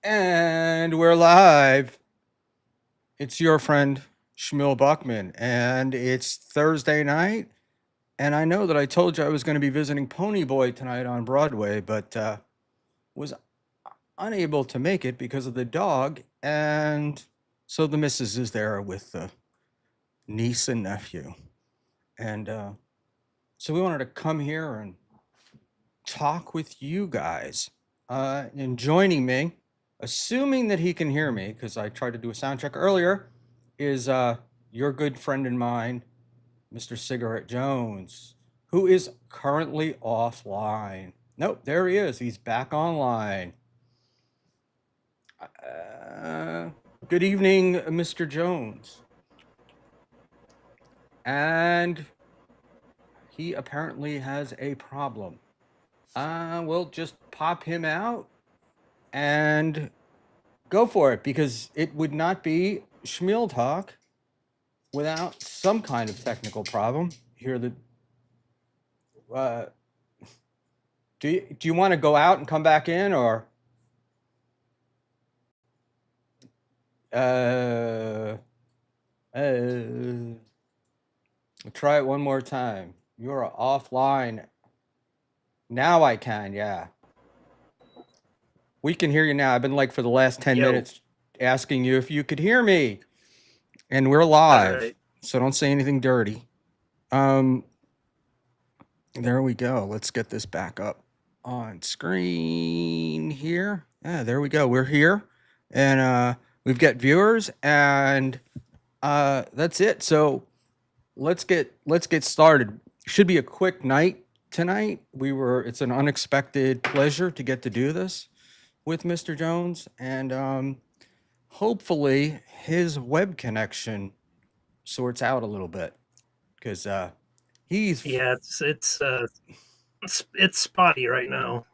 And we're live. It's your friend Schmuel Buckman, and it's Thursday night. And I know that I told you I was going to be visiting Ponyboy tonight on Broadway, but was unable to make it because of the dog. And so the missus is there with the niece and nephew. And so we wanted to come here and talk with you guys. And joining me, assuming that he can hear me, because I tried to do a sound check earlier, is your good friend and mine, Mr. Cigarette Jones, who is currently offline. Nope, there he is. He's back online. Uh, Good evening, Mr. Jones. And he apparently has a problem. We'll just pop him out and go for it, because it would not be Schmiel talk without some kind of technical problem. Here, uh, do you want to go out and come back in, or uh, uh, try it one more time? You're offline. Now I can, yeah. We can hear you now. I've been like for the last 10 Yo. minutes asking you if you could hear me, and we're All live. right. So don't say anything dirty. Um, there we go. Let's get this back up on screen here. Yeah, there we go. We're here, and we've got viewers, and that's it. So let's get started. Should be a quick night tonight. It's an unexpected pleasure to get to do this with Mr. Jones, and hopefully his web connection sorts out a little bit, because he's Yeah, it's spotty right now.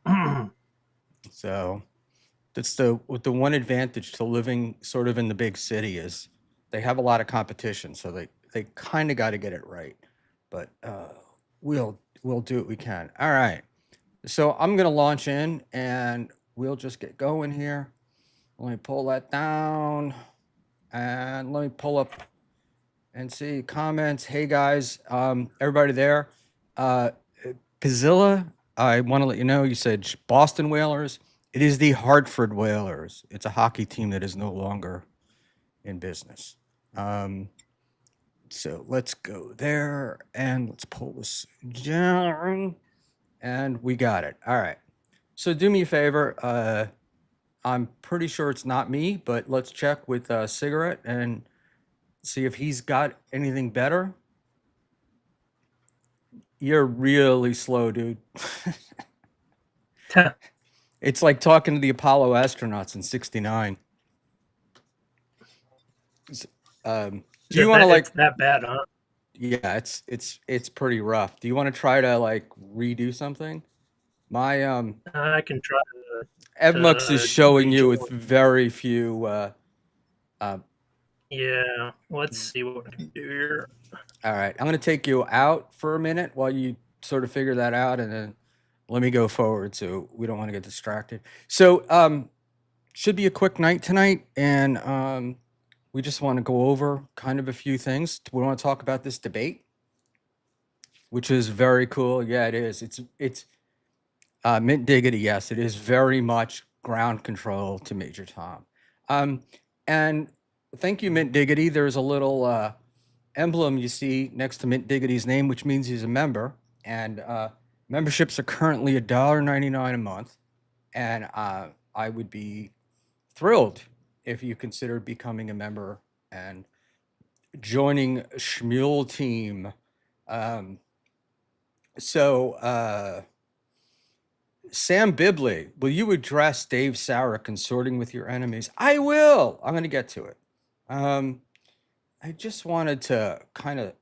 so that's the one advantage to living sort of in the big city is they have a lot of competition, so they kind of got to get it right. But we'll do what we can. All right. So I'm gonna launch in, and we'll just get going here. Let me pull that down, and let me pull up and see comments. Hey guys, everybody there. Uh, Pazilla, I want to let you know you said Boston Whalers. It is the Hartford Whalers. It's a hockey team that is no longer in business. So let's go there, and let's pull this down, and we got it. All right. So do me a favor. I'm pretty sure it's not me, but let's check with Cigarette and see if he's got anything better. You're really slow, dude. It's like talking to the Apollo astronauts in '69. Do you want to It's like? that bad, huh? Yeah, it's pretty rough. Do you want to try to like redo something? My I can try Evmux is to showing you with rejoin. very few. Uh, Yeah, let's see what I can do here. all right, I'm gonna take you out for a minute while you sort of figure that out, and then let me go forward, so we don't want to get distracted. So should be a quick night tonight, and we just want to go over kind of a few things. We want to talk about this debate, which is very cool. Yeah, it is. It's Mint Diggity. Yes, it is very much ground control to Major Tom. And thank you, Mint Diggity. There's a little emblem you see next to Mint Diggity's name, which means he's a member. And memberships are currently $1.99 a month, and I would be thrilled if you consider becoming a member and joining Schmuel team. Um, so, Sam Bibley, will you address Dave Sauer consorting with your enemies? I will. I'm going to get to it. I just wanted to kind of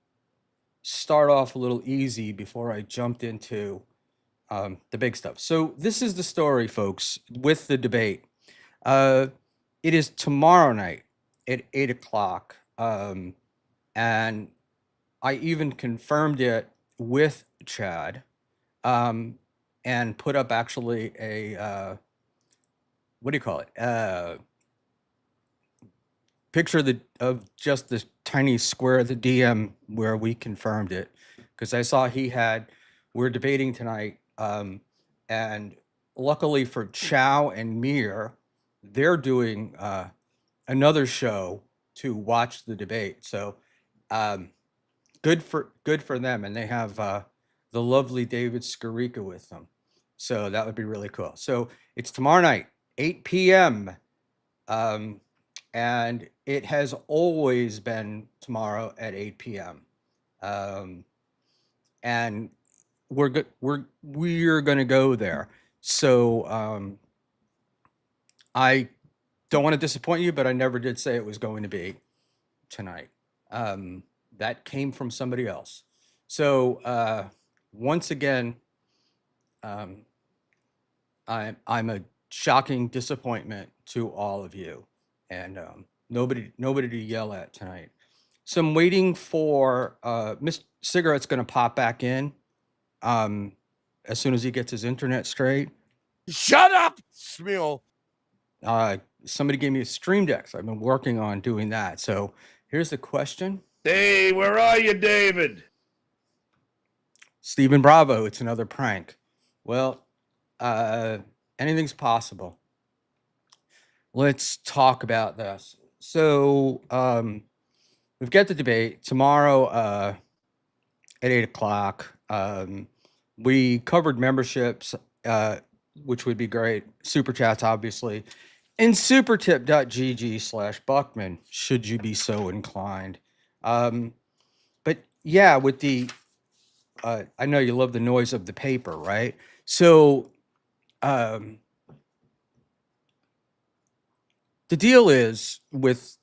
start off a little easy before I jumped into the big stuff. So this is the story, folks, with the debate. It is tomorrow night at 8 o'clock. And I even confirmed it with Chad, and put up actually what do you call it? Picture of just this tiny square of the DM where we confirmed it, because I saw we're debating tonight, and luckily for Chow and Mir, they're doing another show to watch the debate. So um, good for them, and they have the lovely David Skarica with them. So that would be really cool. So it's tomorrow night, 8 p.m. Um, and it has always been tomorrow at 8 p.m. Um, and we're going to go there. So I don't want to disappoint you, but I never did say it was going to be tonight. Um, that came from somebody else. So once again, um, I'm a shocking disappointment to all of you, and nobody to yell at tonight. So I'm waiting for Mr. Cigarette's going to pop back in um, as soon as he gets his internet straight. Shut up, Schmuel. Somebody gave me a stream deck, so I've been working on doing that. So here's the question. Hey, where are you, David? Stephen Bravo, it's another prank. Well, anything's possible. Let's talk about this. So we've got the debate tomorrow at 8 o'clock. We covered memberships, which would be great. Super chats, obviously. And supertip.gg/Buckman, should you be so inclined. But yeah, with the, I know you love the noise of the paper, right? So the deal is with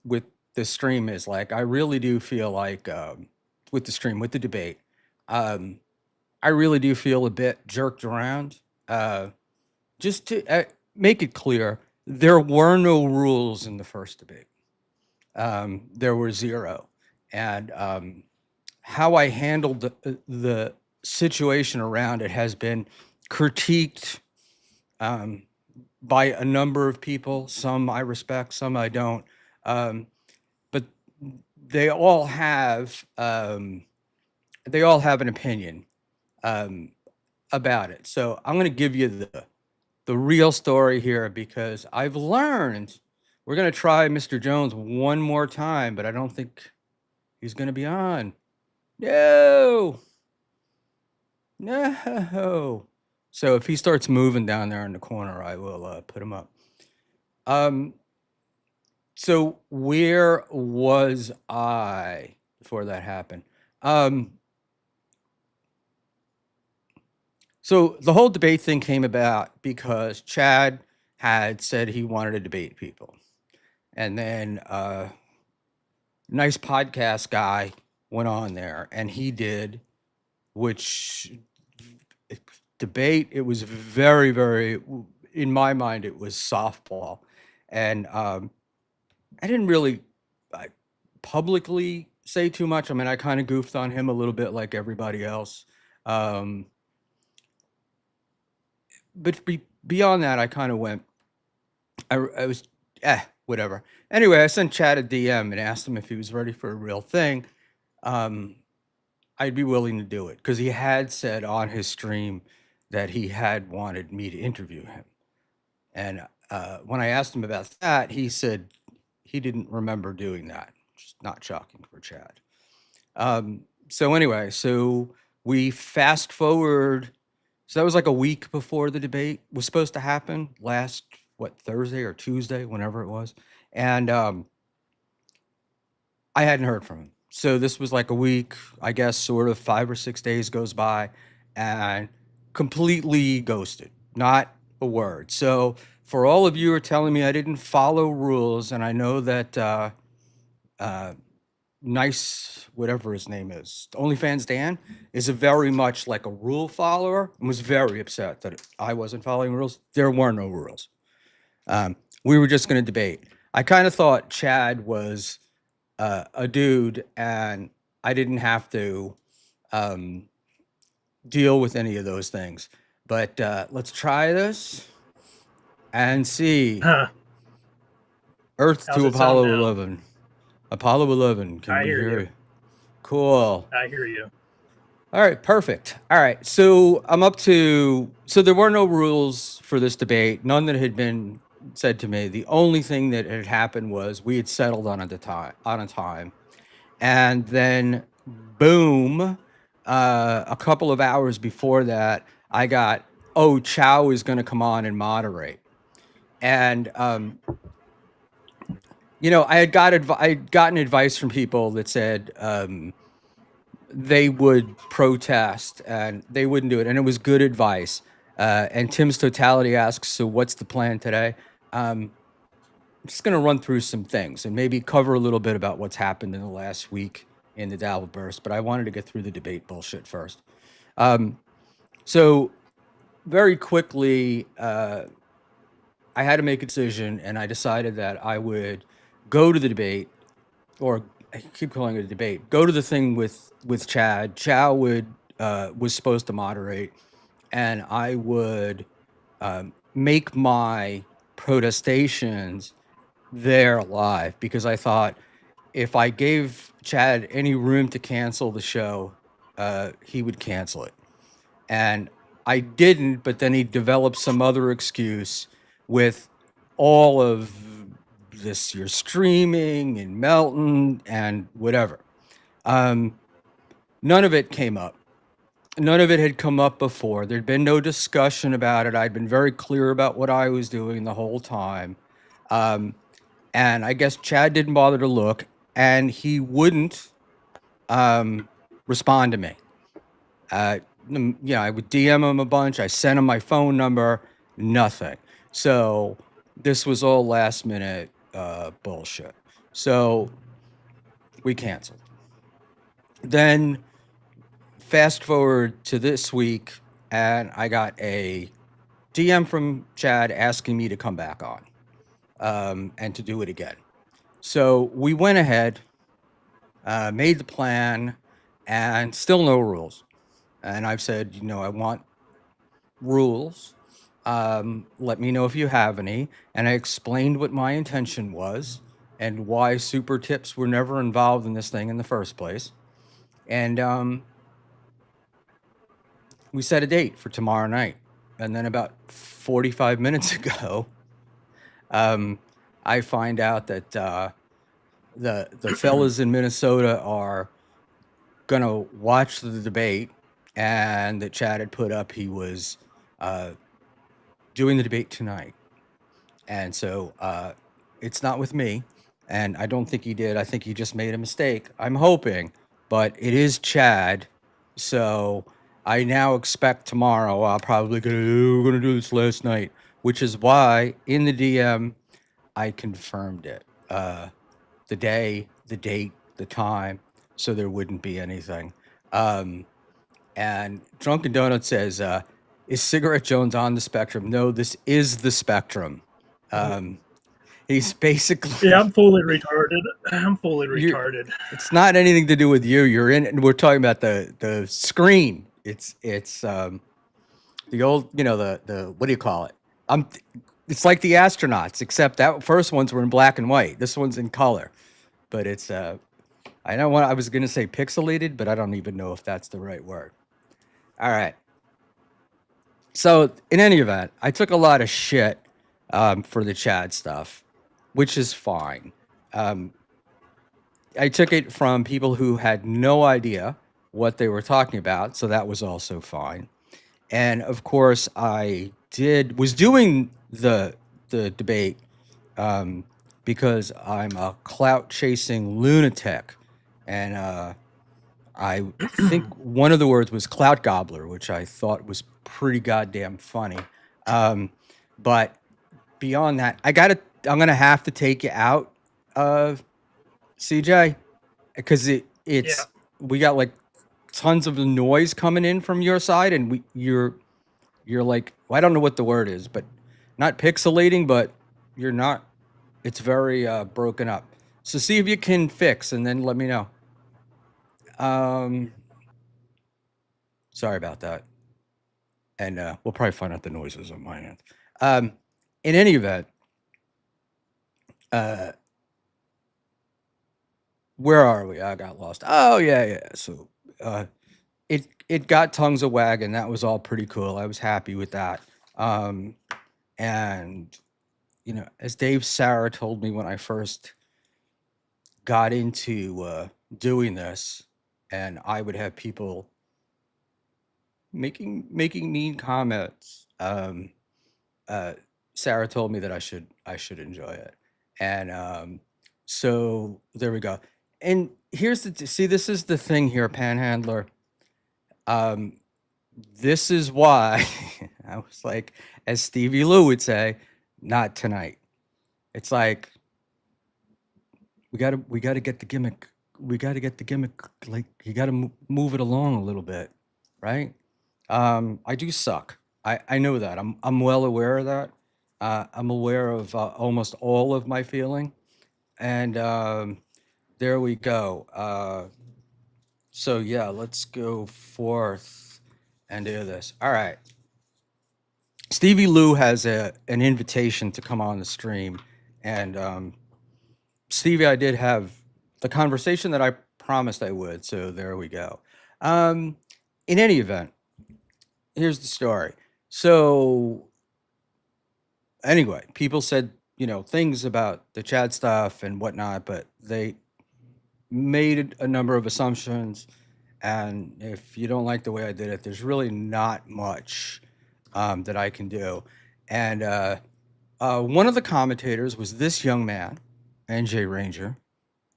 the stream is like, I really do feel like with the stream, with the debate, I really do feel a bit jerked around. Just to make it clear, there were no rules in the first debate. There were zero. And how I handled the situation around it has been critiqued by a number of people. Some I respect, some I don't. But they all have an opinion about it. So I'm going to give you the real story here, because I've learned we're going to try Mr. Jones one more time, but I don't think he's going to be on. No. So if he starts moving down there in the corner, I will put him up. So where was I before that happened? So the whole debate thing came about because Chad had said he wanted to debate people. And then nice podcast guy went on there and he did, which debate, it was very, very, in my mind, it was softball. And I didn't really publicly say too much. I mean, I kind of goofed on him a little bit like everybody else. But beyond that, I kind of went, I was, whatever. Anyway, I sent Chad a DM and asked him if he was ready for a real thing. I'd be willing to do it, because he had said on his stream that he had wanted me to interview him. And when I asked him about that, he said he didn't remember doing that, which is not shocking for Chad. So anyway, so we fast forward. So that was like a week before the debate was supposed to happen, last, Thursday or Tuesday, whenever it was. And I hadn't heard from him. So this was like a week, I guess, sort of 5 or 6 days goes by, and completely ghosted, not a word. So for all of you who are telling me I didn't follow rules, and I know that nice, whatever his name is, OnlyFans Dan, is a very much like a rule follower, and was very upset that I wasn't following rules. There were no rules. We were just going to debate. I kind of thought Chad was a dude, and I didn't have to deal with any of those things. But let's try this. And C, Huh. Earth How's to it sound Apollo now? 11. Apollo 11, can I we hear hear you. you? Cool. I hear you. All right, perfect. All right, so I'm up to, so there were no rules for this debate, none that had been said to me. The only thing that had happened was we had settled on a time. And then boom, a couple of hours before that, I got, oh, Chow is going to come on and moderate. And I had gotten advice from people that said they would protest and they wouldn't do it, and it was good advice. And Tim's Totality asks, so what's the plan today? I'm just going to run through some things and maybe cover a little bit about what's happened in the last week in the Dabbleverse, but I wanted to get through the debate bullshit first. So very quickly, I had to make a decision, and I decided that I would go to the debate, or I keep calling it a debate. Go to the thing with Chad. Chow was supposed to moderate, and I would make my protestations there live, because I thought if I gave Chad any room to cancel the show, he would cancel it. And I didn't, but then he developed some other excuse with all of this, you're streaming and Melton and whatever. None of it came up. None of it had come up before. There'd been no discussion about it. I'd been very clear about what I was doing the whole time. And I guess Chad didn't bother to look, and he wouldn't respond to me. I would DM him a bunch. I sent him my phone number, nothing. So this was all last minute bullshit. So we canceled. Then fast forward to this week, and I got a DM from Chad asking me to come back on and to do it again. So we went ahead, made the plan, and still no rules. And I've said, I want rules. Let me know if you have any. And I explained what my intention was and why super tips were never involved in this thing in the first place. And we set a date for tomorrow night. And then about 45 minutes ago, I find out that the fellas in Minnesota are gonna watch the debate, and that Chad had put up he was doing the debate tonight. And so it's not with me, and I don't think he did. I think he just made a mistake. I'm hoping, but it is Chad. So I now expect tomorrow I'll probably we're gonna do this last night, which is why in the DM I confirmed it. The day, the date, the time, so there wouldn't be anything. And Drunken Donut says, is Cigarette Jones on the spectrum? No, this is the spectrum. He's basically... Yeah, I'm fully retarded. I'm fully retarded. It's not anything to do with you. You're in, and we're talking about the screen. It's the old, the what do you call it? It's like the astronauts, except that first ones were in black and white. This one's in color, but it's I know what I was gonna say pixelated, but I don't even know if that's the right word. All right. So in any event, I took a lot of shit for the Chad stuff, which is fine. I took it from people who had no idea what they were talking about, so that was also fine. And of course, I was doing the debate because I'm a clout chasing lunatic, and I think one of the words was clout gobbler, which I thought was pretty goddamn funny. But beyond that, I'm gonna have to take you out of CJ, because we got like tons of noise coming in from your side, and you're like, well, I don't know what the word is, but not pixelating, but you're not. It's very broken up. So see if you can fix, and then let me know. Sorry about that. And we'll probably find out the noises on my end. in any event, uh, where are we? I got lost. Oh yeah. So uh, it got tongues a wagging. That was all pretty cool. I was happy with that. Um, and as Dave Sarah told me when I first got into doing this, and I would have people making mean comments. Uh, Sarah told me that I should enjoy it, and so there we go. And here's see, this is the thing here, Panhandler. Um, this is why I was like, as Stevie Lou would say, not tonight. It's like we gotta get the gimmick. We gotta get the gimmick. Like you gotta move it along a little bit, right? I do suck. I know that. I'm well aware of that. I'm aware of almost all of my feeling, and there we go. So yeah, let's go forth and do this. All right. Stevie Lou has an invitation to come on the stream, and Stevie, I did have the conversation that I promised I would. So there we go. Um, in any event, here's the story. So anyway, people said things about the Chad stuff and whatnot, but they made a number of assumptions. And if you don't like the way I did it, there's really not much that I can do. And one of the commentators was this young man, NJ Ranger.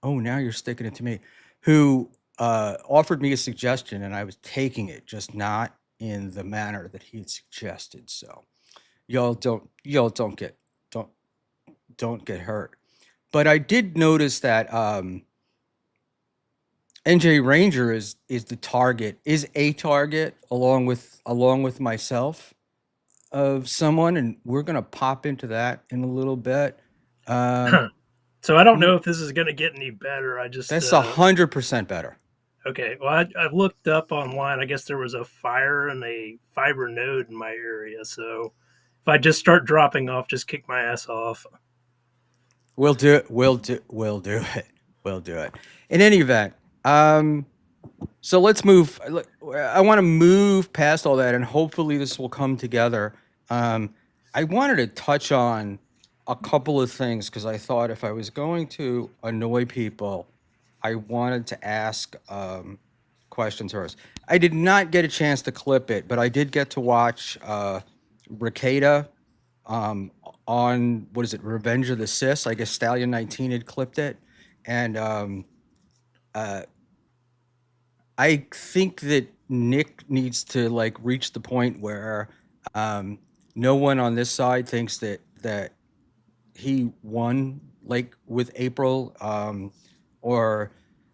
Oh, now you're sticking it to me. Who offered me a suggestion, and I was taking it, just not in the manner that he had suggested. So y'all don't get hurt. But I did notice that NJ Ranger is a target along with myself of someone, and we're gonna pop into that in a little bit. So I don't know if this is going to get any better. I just That's 100% better. okay. Well, I looked up online. I guess there was a fire and a fiber node in my area. So if I just start dropping off, just kick my ass off. We'll do it. We'll do it. We'll do it. In any event, so let's move. I want to move past all that, and hopefully this will come together. I wanted to touch on a couple of things because I thought if I was going to annoy people, I wanted to ask questions first. I did not get a chance to clip it, but I did get to watch Ricada on what is it, Revenge of the Sis? I guess Stallion 19 had clipped it, and uh, I think that Nick needs to like reach the point where no one on this side thinks that he won like with April, or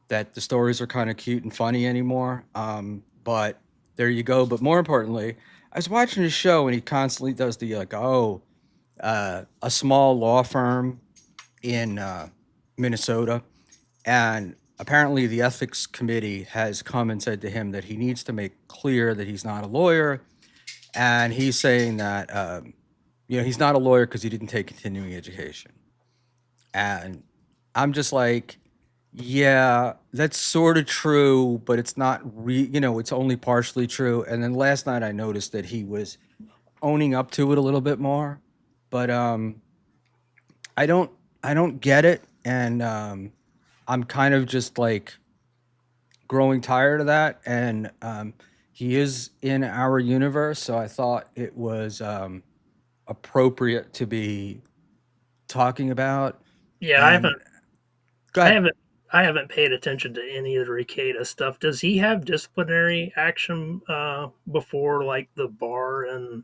that the stories are kind of cute and funny anymore. But there you go. But more importantly, I was watching his show and he constantly does the like, a small law firm in Minnesota, and apparently the ethics committee has come and said to him that he needs to make clear that he's not a lawyer, and he's saying that he's not a lawyer because he didn't take continuing education, and I'm just like, yeah, that's sort of true, but it's not it's only partially true. And then last night I noticed that he was owning up to it a little bit more, but I don't I don't get it, and I'm kind of just like growing tired of that. And he is in our universe, so I thought it was appropriate to be talking about. Yeah, And go I ahead. haven't, I haven't paid attention to any of the Ricada stuff. Does he have disciplinary action before like the bar and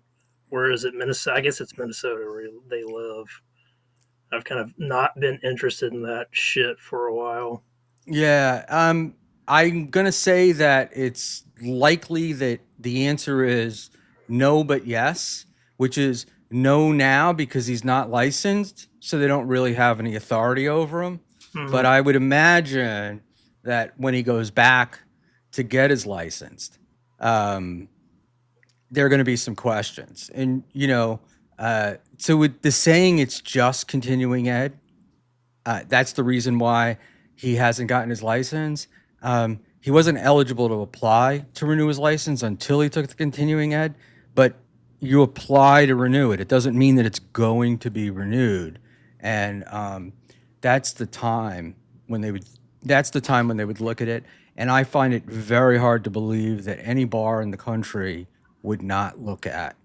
where is it, Minnesota? I guess it's Minnesota where they live. I've kind of not been interested in that shit for a while. Yeah, I'm gonna say that it's likely that the answer is no, but yes, which is no now because he's not licensed, so they don't really have any authority over him. But Hmm. I would imagine that when he goes back to get his license, um, there are going to be some questions, and So with the saying it's just continuing ed, that's the reason why he hasn't gotten his license. He wasn't eligible to apply to renew his license until he took the continuing ed, but you apply to renew it. It doesn't mean that it's going to be renewed. And that's the time when they would look at it. And I find it very hard to believe that any bar in the country would not look at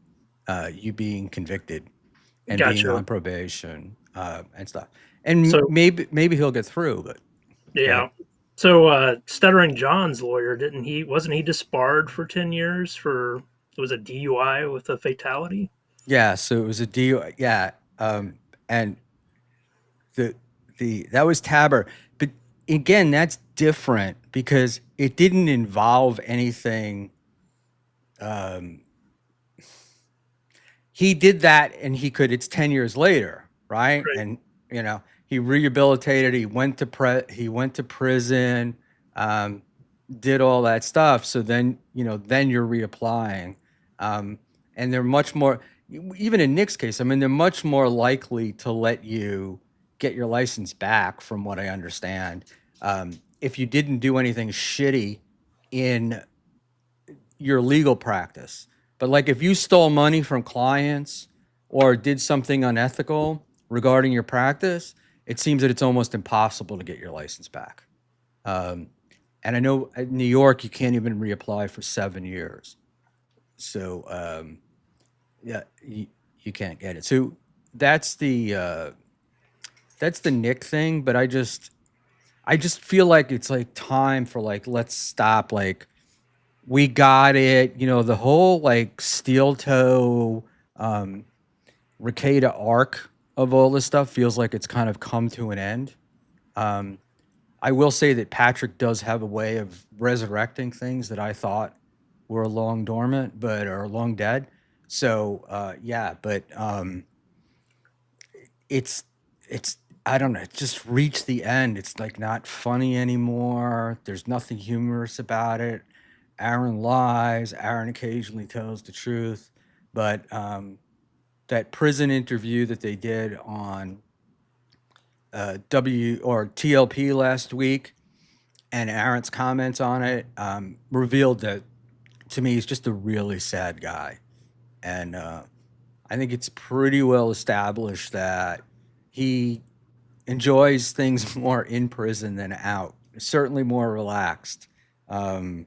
you being convicted and being Gotcha. on probation and stuff. And So maybe he'll get through, but go ahead. yeah. So Stuttering John's lawyer wasn't he disbarred for 10 years for it was a DUI with a fatality? Yeah, so it was a deal. Yeah, and the that was Tabor, but again, that's different because it didn't involve anything. Um, he did that, and it's 10 years later, right? Right. And he rehabilitated. He went to prison. Um, did all that stuff. So then you're reapplying, and they're much more. Even in Nick's case, I mean, they're much more likely to let you get your license back, from what I understand, if you didn't do anything shitty in your legal practice. But like if you stole money from clients or did something unethical regarding your practice, it seems that it's almost impossible to get your license back. And I know in New York, you can't even reapply for 7 years. So, yeah, you can't get it. So that's the Nick thing. But I just feel like it's like time for like, let's stop. Like, we got it. The whole like steel toe, Rekieta arc of all this stuff feels like it's kind of come to an end. I will say that Patrick does have a way of resurrecting things that I thought were long dormant but are long dead. So yeah, but it's I don't know. It just reached the end. It's like not funny anymore. There's nothing humorous about it. Aaron lies. Aaron occasionally tells the truth, but that prison interview that they did on W or TLP last week, and Aaron's comments on it revealed that to me he's just a really sad guy, and I think it's pretty well established that he enjoys things more in prison than out. Certainly more relaxed, um,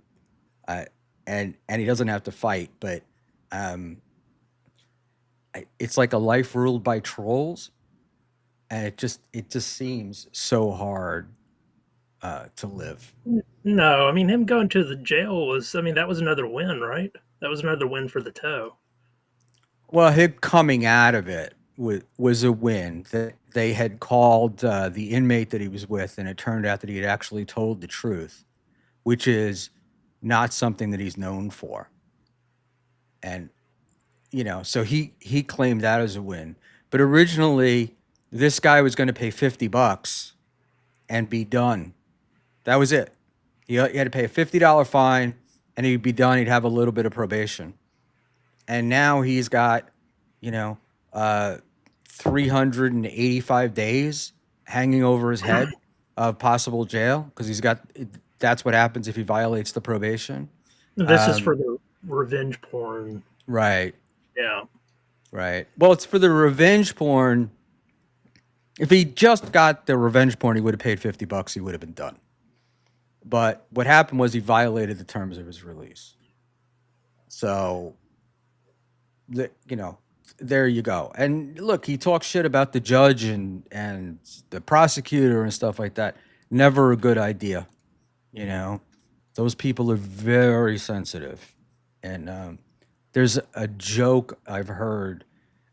and he doesn't have to fight. But um, it's like a life ruled by trolls, and it just seems so hard to live. No, I mean him going to the jail that was another win, right? That was another win for the toe. Well, him coming out of it was a win. That they had called the inmate that he was with, and it turned out that he had actually told the truth, which is not something that he's known for. And so he claimed that as a win. But originally, this guy was going to pay $50 and be done. That was it. He had to pay a $50 fine, and he'd be done. He'd have a little bit of probation. And now he's got, you know, 385 days hanging over his head of possible jail, because that's what happens if he violates the probation. This is for the revenge porn. Right. Yeah. Right. Well, it's for the revenge porn. If he just got the revenge porn, he would have paid $50. He would have been done. But what happened was he violated the terms of his release. So, there you go. And look, he talks shit about the judge and the prosecutor and stuff like that. Never a good idea. Those people are very sensitive. And there's a joke I've heard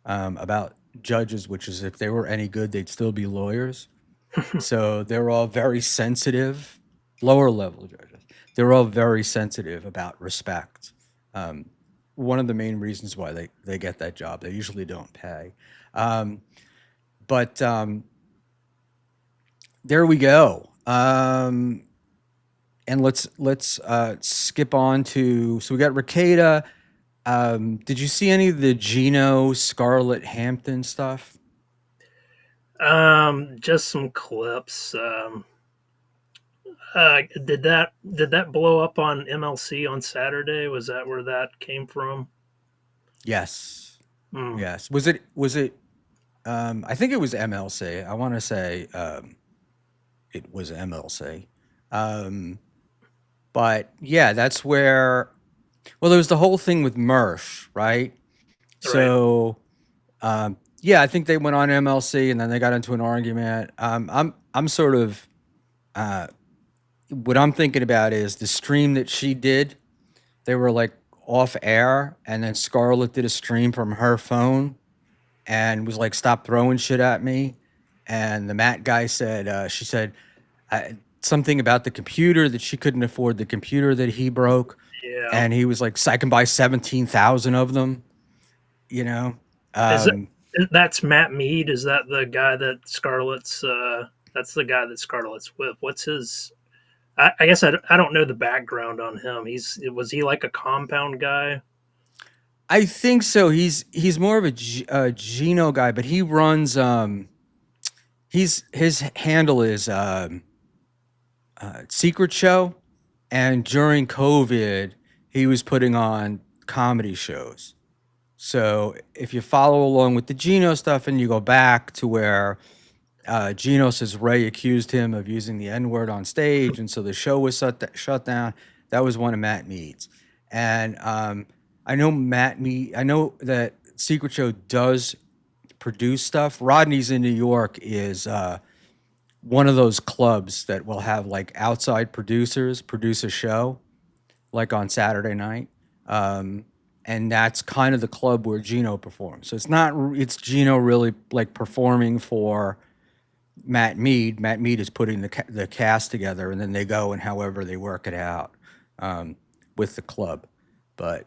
about judges, which is if they were any good, they'd still be lawyers. So they're all very sensitive, lower level judges. They're all very sensitive about respect. One of the main reasons why they get that job. They usually don't pay. But there we go. And let's skip on to, so we got Rekieta. Did you see any of the Gino Scarlett Hampton stuff? Just some clips. Did that blow up on MLC on Saturday? Was that where that came from? Yes. Hmm. Yes. Was it I think it was MLC. I want to say it was MLC. Um but yeah, that's where well there was the whole thing with Murph, right? Right. So yeah, I think they went on MLC and then they got into an argument. I'm sort of uh what I'm thinking about is the stream that she did. They were like off air, and then Scarlett did a stream from her phone and was like, "Stop throwing shit at me." And the Matt guy said, she said something about the computer that she couldn't afford the computer that he broke, Yeah. and he was like, "I can buy 17,000 of them." You know, Is it? um, That's Matt Mead. Is that the guy that Scarlett's? That's the guy that Scarlett's with. What's his? I guess I don't know the background on him. Was he like a compound guy? I think so. He's more of a Geno guy, but he runs. His handle is Secret Show, and during COVID, he was putting on comedy shows. So if you follow along with the Geno stuff, and you go back to where Geno says Ray accused him of using the N word on stage, and so the show was shut down. That was one of Matt Mead's, and I know Matt Mead. I know that Secret Show does produce stuff. Rodney's in New York is one of those clubs that will have like outside producers produce a show like on Saturday night. Um, and that's kind of the club where Gino performs. So it's Gino really like performing for Matt Mead. Matt Mead is putting the cast together, and then they go and however they work it out um, with the club. But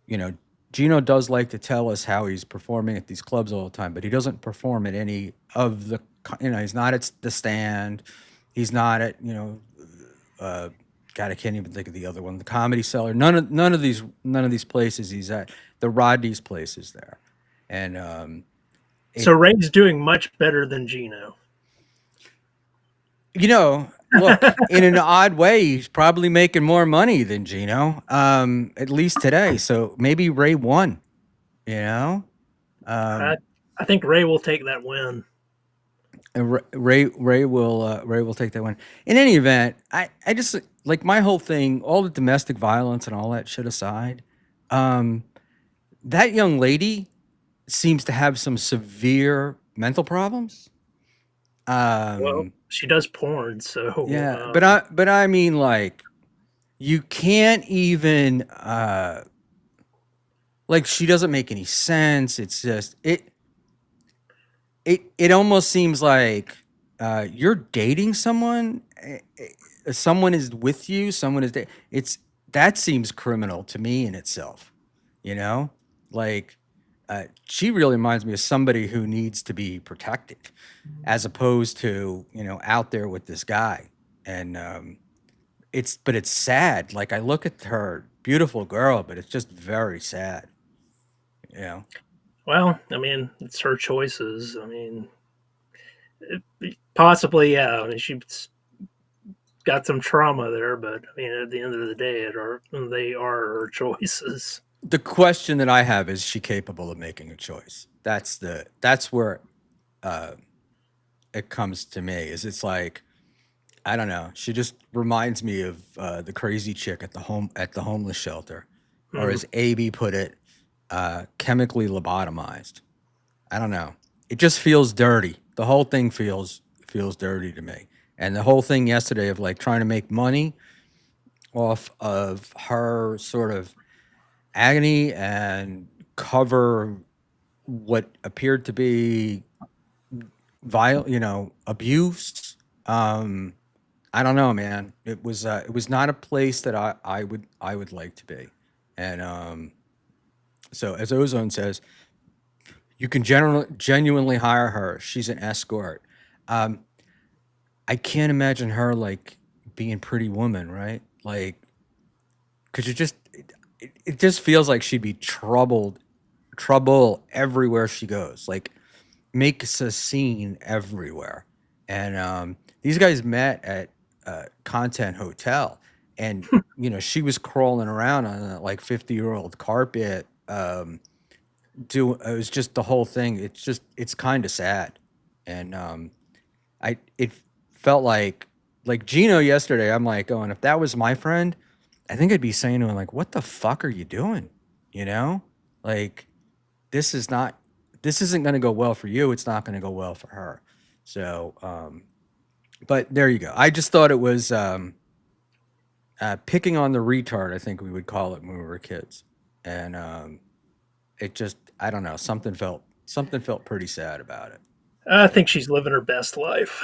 you know, Gino does like to tell us how he's performing at these clubs all the time, but he doesn't perform at any of the, he's not at the Stand. He's not at, uh, God, I can't even think of the other one, the Comedy Cellar. None of these places he's at. The Rodney's place is there. And So it, Ray's doing much better than Gino. look, in an odd way, he's probably making more money than Gino, at least today. So maybe Ray won, you know? I Um, I think Ray will take that win. And Ray will take that one. In any event, I just like my whole thing, all the domestic violence and all that shit aside. Um, that young lady seems to have some severe mental problems. Well, Um, she does porn, so yeah, but I mean like you can't even like she doesn't make any sense. It's just it almost seems like you're dating someone, someone is with you, someone is it's that seems criminal to me in itself, you know? Like she really reminds me of somebody who needs to be protected as opposed to, out there with this guy. And it's sad. Like I look at her, beautiful girl, but it's just very sad, you know? well, I mean, it's her choices. I mean, possibly, yeah. I mean, she's got some trauma there, but I mean, at the end of the day, they are her choices. The question that I have is she capable of making a choice? That's where uh, it comes to me. Is it's like I don't know. She just reminds me of the crazy chick at the homeless shelter, or Hmm. as AB put it, chemically lobotomized. I don't know. It just feels dirty. The whole thing feels dirty to me. And the whole thing yesterday of like trying to make money off of her sort of agony and cover what appeared to be abuse. I don't know, man. It was not a place that I would like to be. And so as Ozone says, you can genuinely hire her. She's an escort. Um, I can't imagine her like being Pretty Woman, right? Like, cause you just it just feels like she'd be trouble everywhere she goes. Like makes a scene everywhere. And these guys met at Content Hotel, and she was crawling around on a like 50-year-old carpet. It was just the whole thing. It's kind of sad, and it felt like Gino yesterday. I'm like, going, if that was my friend, I think I'd be saying to him like, "What the fuck are you doing?" You know, like this is not this isn't going to go well for you. It's not going to go well for her. So, but there you go. I just thought it was picking on the retard. I think we would call it when we were kids, and it just I don't know. Something felt pretty sad about it. I think she's living her best life.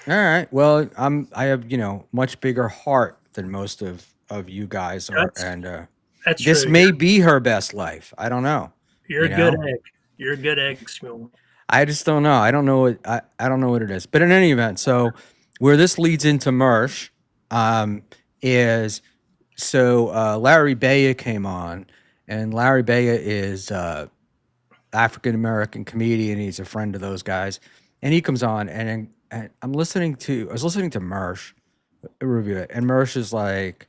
All right. Well, I have much bigger heart than most of you guys are, and That's this true. may be her best life. I don't know. You're a good egg. You're a good egg, Schmuel. I just don't know. I don't know what I don't know what it is. But in any event, so where this leads into Mersh is Larry Baya came on, and Larry Baya is African American comedian. He's a friend of those guys, and he comes on, and I was listening to Mersh review it, and Mersh is like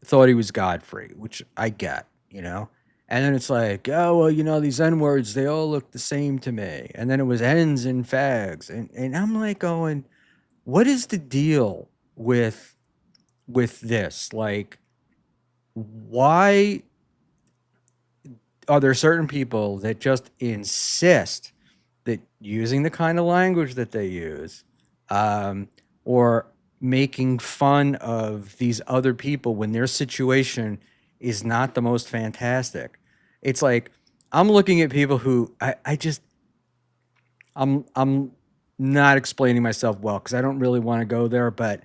thought he was Godfrey, which I get, And then it's like, oh well, these N words, they all look the same to me. And then it was ends and fags, and I'm like going, what is the deal with this? Like, why are there certain people that just insist that using the kind of language that they use, or making fun of these other people when their situation is not the most fantastic? It's like I'm looking at people who I'm not explaining myself well because I don't really want to go there, but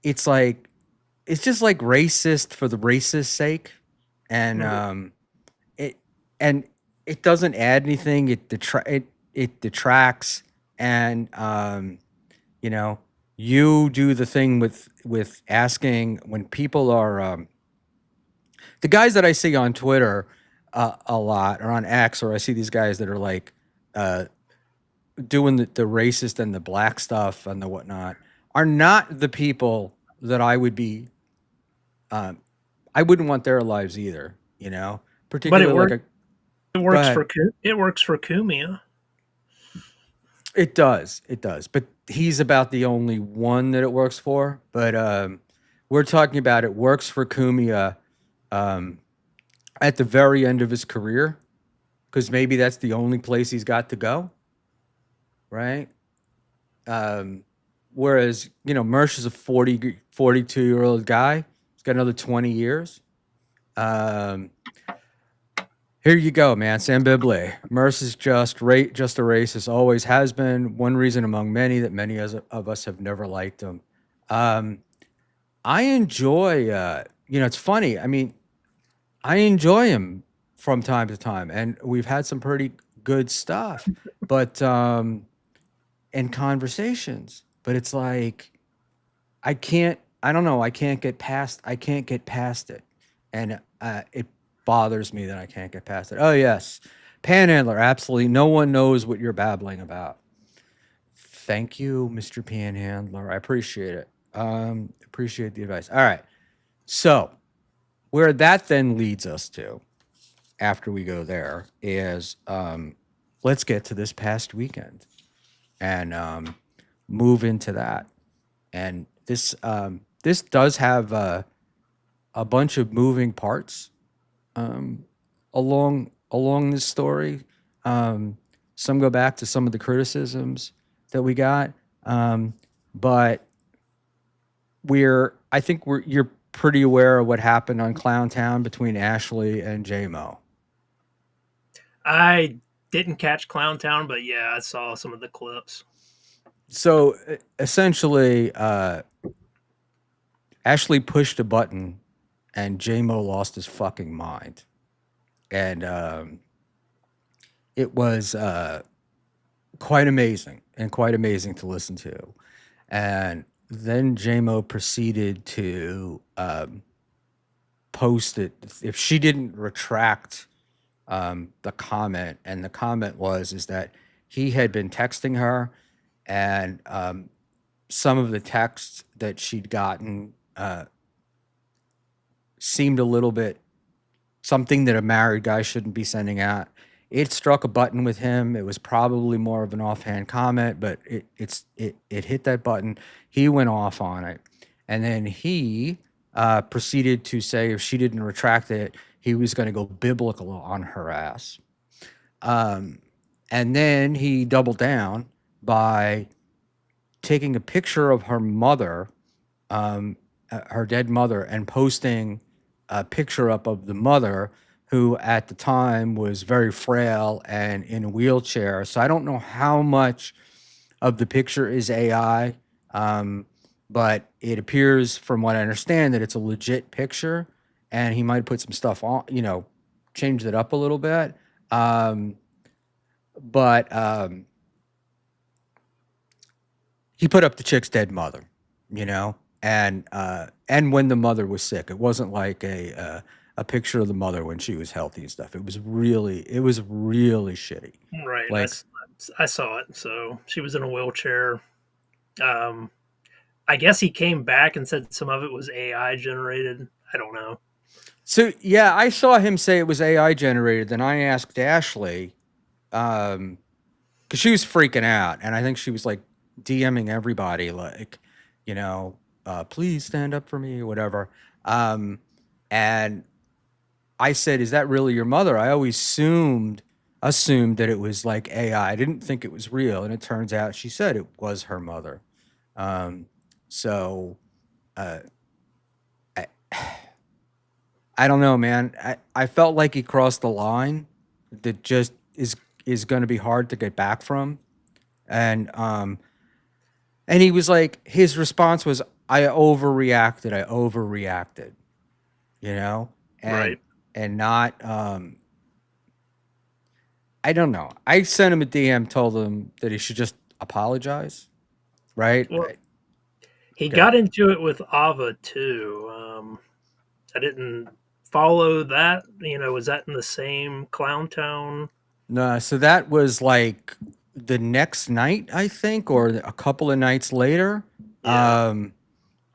it's like it's just like racist for the racist sake, and it doesn't add anything. It detracts, and you do the thing with asking when people are the guys that I see on Twitter a lot, or on X, or I see these guys that are like doing the racist and the black stuff and the whatnot, are not the people that I would be. I wouldn't want their lives either, particularly it works for Kumia. It does, but he's about the only one that it works for. But we're talking about it works for Kumia at the very end of his career, because maybe that's the only place he's got to go, right? Whereas Mersh is a 42-year-old guy. He's got another 20 years. Here you go, man. Sam Bibley. Merce is just a racist, always has been. One reason among many that many of us have never liked him. I enjoy, it's funny. I mean, I enjoy him from time to time, and we've had some pretty good stuff, but and conversations. But it's like I don't know. I can't get past it, and it bothers me that I can't get past it. Oh yes, Panhandler, absolutely. No one knows what you're babbling about. Thank you, Mr. Panhandler. I appreciate it. Appreciate the advice. All right. So where that then leads us to, after we go there, is let's get to this past weekend and move into that. And this does have a bunch of moving parts along this story. Some go back to some of the criticisms that we got, but you're pretty aware of what happened on Clowntown between Ashley and J-Mo. I didn't catch Clowntown, but yeah, I saw some of the clips. So essentially, Ashley pushed a button and J-Mo lost his fucking mind. And it was quite amazing to listen to. And then J-Mo proceeded to posted, if she didn't retract the comment, and the comment is that he had been texting her, and some of the texts that she'd gotten seemed a little bit something that a married guy shouldn't be sending out. It struck a button with him. It was probably more of an offhand comment, but it hit that button. He went off on it, and then he proceeded to say if she didn't retract it, he was going to go biblical on her ass. And then he doubled down by taking a picture of her mother, her dead mother, and posting a picture up of the mother, who at the time was very frail and in a wheelchair. So I don't know how much of the picture is AI, but it appears, from what I understand, that it's a legit picture, and he might put some stuff on, changed it up a little bit. But he put up the chick's dead mother, and when the mother was sick. It wasn't like a picture of the mother when she was healthy and stuff. It was really shitty. Right. Like, I saw it. So she was in a wheelchair. I guess he came back and said some of it was AI generated. I don't know. So yeah, I saw him say it was AI generated. Then I asked Ashley, because she was freaking out, and I think she was like DMing everybody, like, please stand up for me or whatever. And I said, "Is that really your mother?" I always assumed that it was like AI. I didn't think it was real, and it turns out she said it was her mother. So I don't know, man. I felt like he crossed the line that just is going to be hard to get back from. And he was like, his response was, I overreacted, and Right. and not I don't know. I sent him a DM, told him that he should just apologize, right? Well, he Okay. got into it with Ava too. I didn't follow that. Was that in the same Clown Town? No, so that was like the next night, I think, or a couple of nights later. Yeah.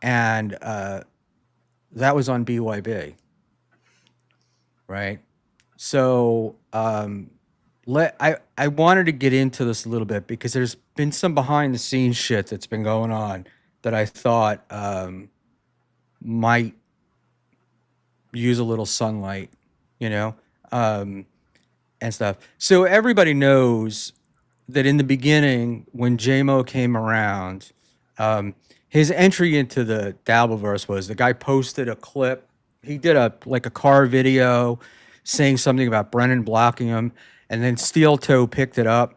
And that was on BYB, right? So I wanted to get into this a little bit because there's been some behind the scenes shit that's been going on that I thought might use a little sunlight, and stuff. So everybody knows that in the beginning, when JMO came around, his entry into the Dabbleverse was the guy posted a clip. He did a car video saying something about Brennan blocking him, and then Steel Toe picked it up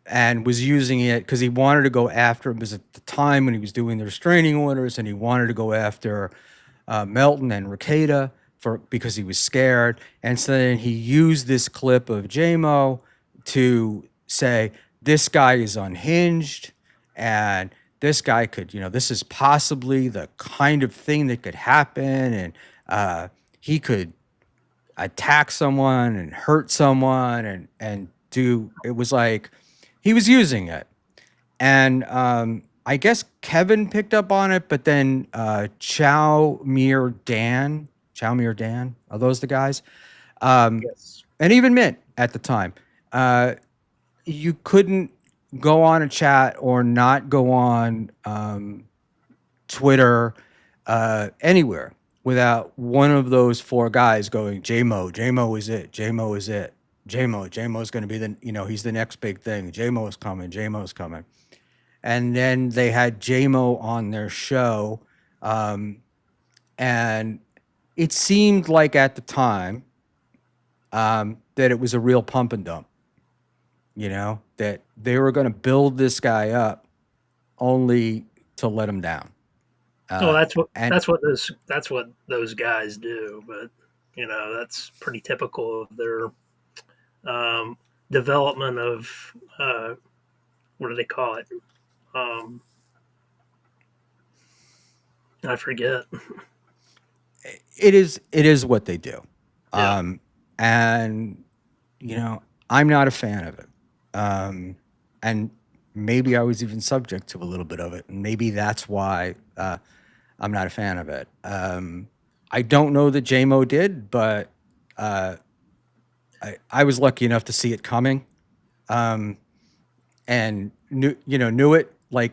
and was using it because he wanted to go after him. Because at the time when he was doing the restraining orders, and he wanted to go after Melton and Ricada because he was scared. And so then he used this clip of JMO to say, this guy is unhinged, and this guy could, this is possibly the kind of thing that could happen, and he could attack someone and hurt someone and do, it was like he was using it. And I guess Kevin picked up on it, but then Chowmere Dan, are those the guys? Yes. And even Mint at the time, you couldn't go on a chat or not go on Twitter, anywhere, without one of those four guys going, JMO is it, JMO is it, JMO's going to be the, he's the next big thing, JMO's coming. And then they had JMO on their show, and it seemed like at the time that it was a real pump and dump, that they were going to build this guy up only to let him down. Well, that's and what those guys do. But that's pretty typical of their development of what do they call it? I forget. it is what they do. Yeah. And you know, I'm not a fan of it. And maybe I was even subject to a little bit of it, and maybe that's why I'm not a fan of it. I don't know that JMO did, but uh, I was lucky enough to see it coming, um, and knew it, like,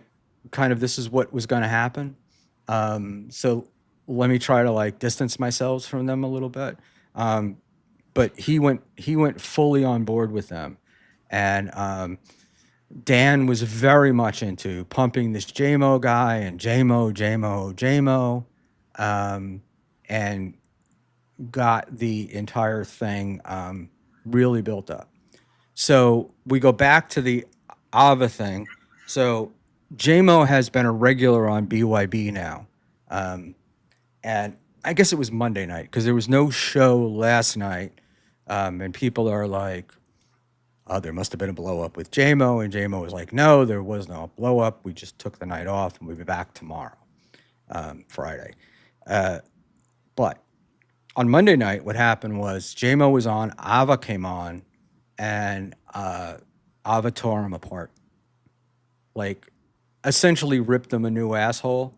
kind of, this is what was going to happen. So let me try to, like, distance myself from them a little bit. Um, but he went fully on board with them, and Dan was very much into pumping this JMO guy and JMO, and got the entire thing really built up. So we go back to the Ava thing. So JMO has been a regular on BYB now. Um, and I guess it was Monday night because there was no show last night. And people are like, oh, there must have been a blow up with JMO. And JMO was like, no, there was no blow up. We just took the night off and we'll be back tomorrow, Friday. But on Monday night, what happened was JMO was on, Ava came on, and Ava tore him apart. Like, essentially ripped him a new asshole.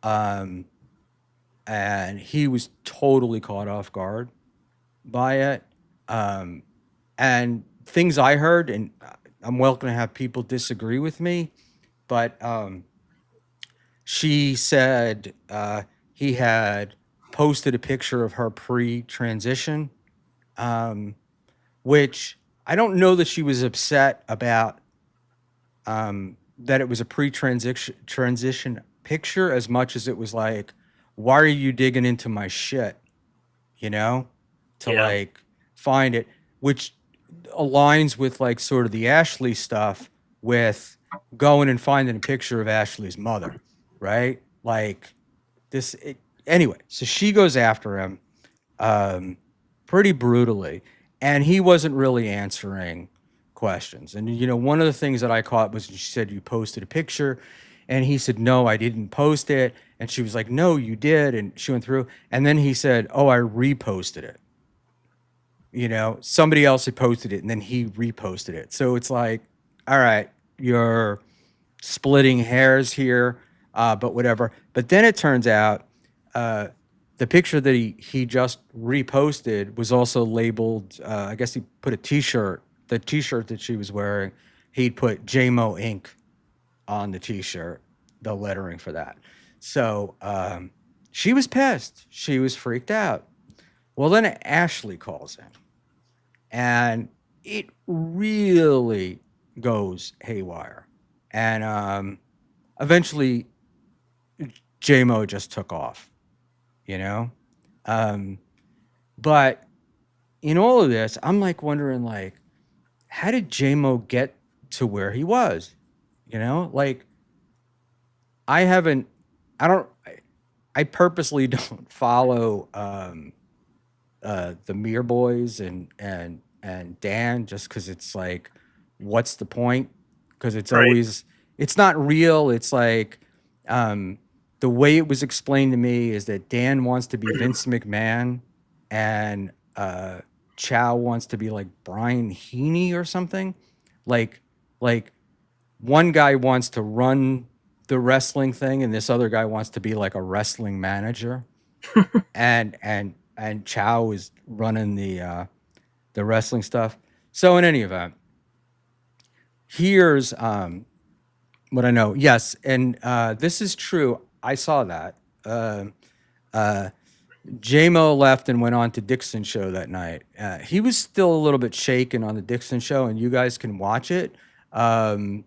Um, and he was totally caught off guard by it. Um, and things I heard, and I'm welcome to have people disagree with me, but she said he had posted a picture of her pre-transition, which I don't know that she was upset about, that it was a transition picture, as much as it was like, why are you digging into my shit, you know, to Yeah. like find it, which aligns with, like, sort of the Ashley stuff, with going and finding a picture of Ashley's mother, right? Like, anyway, so she goes after him pretty brutally, and he wasn't really answering questions. And one of the things that I caught was, she said, you posted a picture, and he said, no, I didn't post it. And she was like, no, you did. And she went through, and then he said, oh, I reposted it. Somebody else had posted it, and then he reposted it. So it's like, all right, you're splitting hairs here, but whatever. But then it turns out the picture that he just reposted was also labeled. I guess he put a T-shirt. The T-shirt that she was wearing, he'd put JMO Inc. on the T-shirt, the lettering for that. So she was pissed. She was freaked out. Well, then Ashley calls in, and it really goes haywire. And eventually, JMO just took off, you know? But in all of this, I'm like wondering, like, how did JMO get to where he was? Like, I purposely don't follow the Mir Boys and Dan, just because it's like, what's the point? Because it's Right. always, it's not real. It's like, the way it was explained to me is that Dan wants to be Vince McMahon, and Chow wants to be like Brian Heaney or something. Like one guy wants to run the wrestling thing, and this other guy wants to be like a wrestling manager. and Chow is running the wrestling stuff. So in any event, here's what I know. Yes, and this is true. I saw that. JMO left and went on to Dixon show that night. He was still a little bit shaken on the Dixon show, and you guys can watch it. But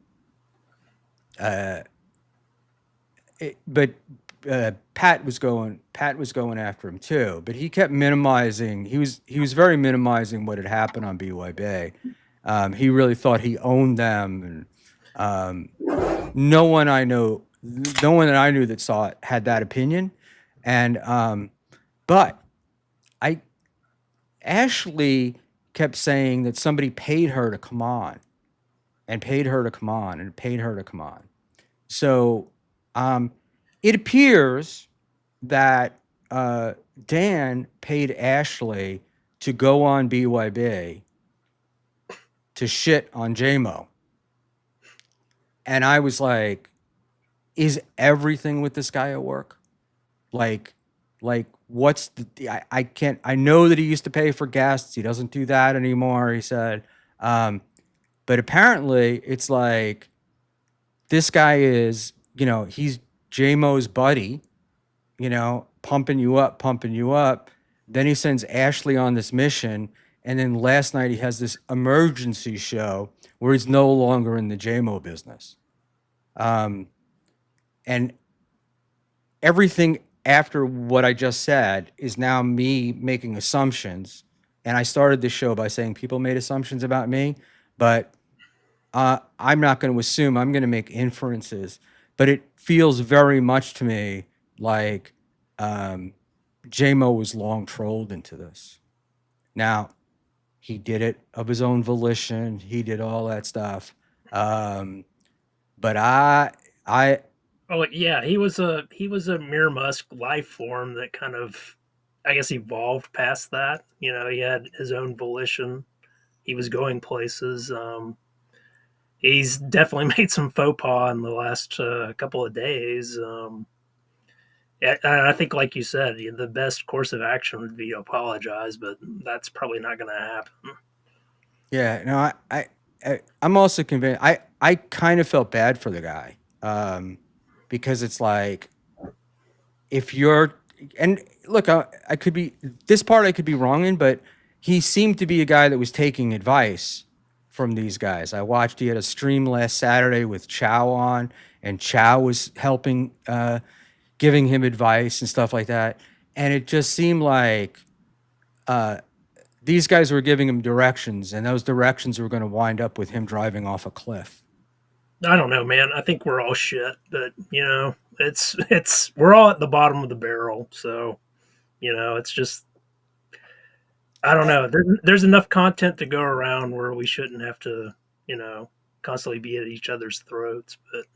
Pat was going after him too, but he kept minimizing. He was very minimizing what had happened on BYB. He really thought he owned them, and no one that I knew that saw it had that opinion. And but Ashley kept saying that somebody paid her to come on, and paid her to come on, and paid her to come on. So it appears that Dan paid Ashley to go on BYB to shit on JMO. And I was like, is everything with this guy at work? Like, what's I can't, I know that he used to pay for guests. He doesn't do that anymore, he said. But apparently it's like, this guy is, he's JMO's buddy, pumping you up, pumping you up. Then he sends Ashley on this mission. And then last night he has this emergency show where he's no longer in the JMO business. And everything after what I just said is now me making assumptions. And I started this show by saying people made assumptions about me, but I'm not going to assume. I'm going to make inferences. But it feels very much to me like JMO was long trolled into this. Now, he did it of his own volition. He did all that stuff. But Oh yeah, he was a mere Musk life form that kind of, I guess, evolved past that. He had his own volition. He was going places. He's definitely made some faux pas in the last couple of days. And I think, like you said, the best course of action would be to apologize, but that's probably not going to happen. Yeah, no, I'm also convinced. I kind of felt bad for the guy, because it's like, if you're, and look, I could be, this part I could be wrong in, but he seemed to be a guy that was taking advice from these guys. I watched, he had a stream last Saturday with Chow on, and Chow was helping, giving him advice and stuff like that. And it just seemed like these guys were giving him directions, and those directions were going to wind up with him driving off a cliff. I don't know, man. I think we're all shit, but it's we're all at the bottom of the barrel. So, it's just, I don't know. There's enough content to go around where we shouldn't have to, constantly be at each other's throats. But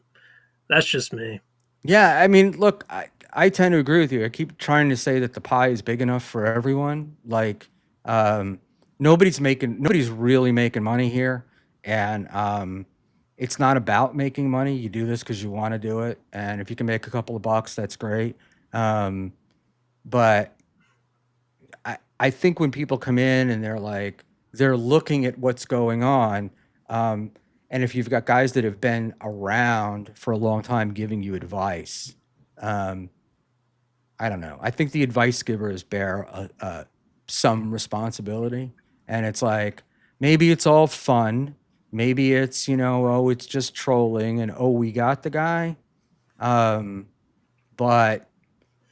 that's just me. Yeah, I mean, look, I tend to agree with you. I keep trying to say that the pie is big enough for everyone. Like, nobody's really making money here, and it's not about making money. You do this because you want to do it, and if you can make a couple of bucks, that's great. But I think when people come in and they're looking at what's going on, and if you've got guys that have been around for a long time giving you advice, I don't know. I think the advice givers bear some responsibility, and it's like, maybe it's all fun. Maybe it's, it's just trolling, and we got the guy. But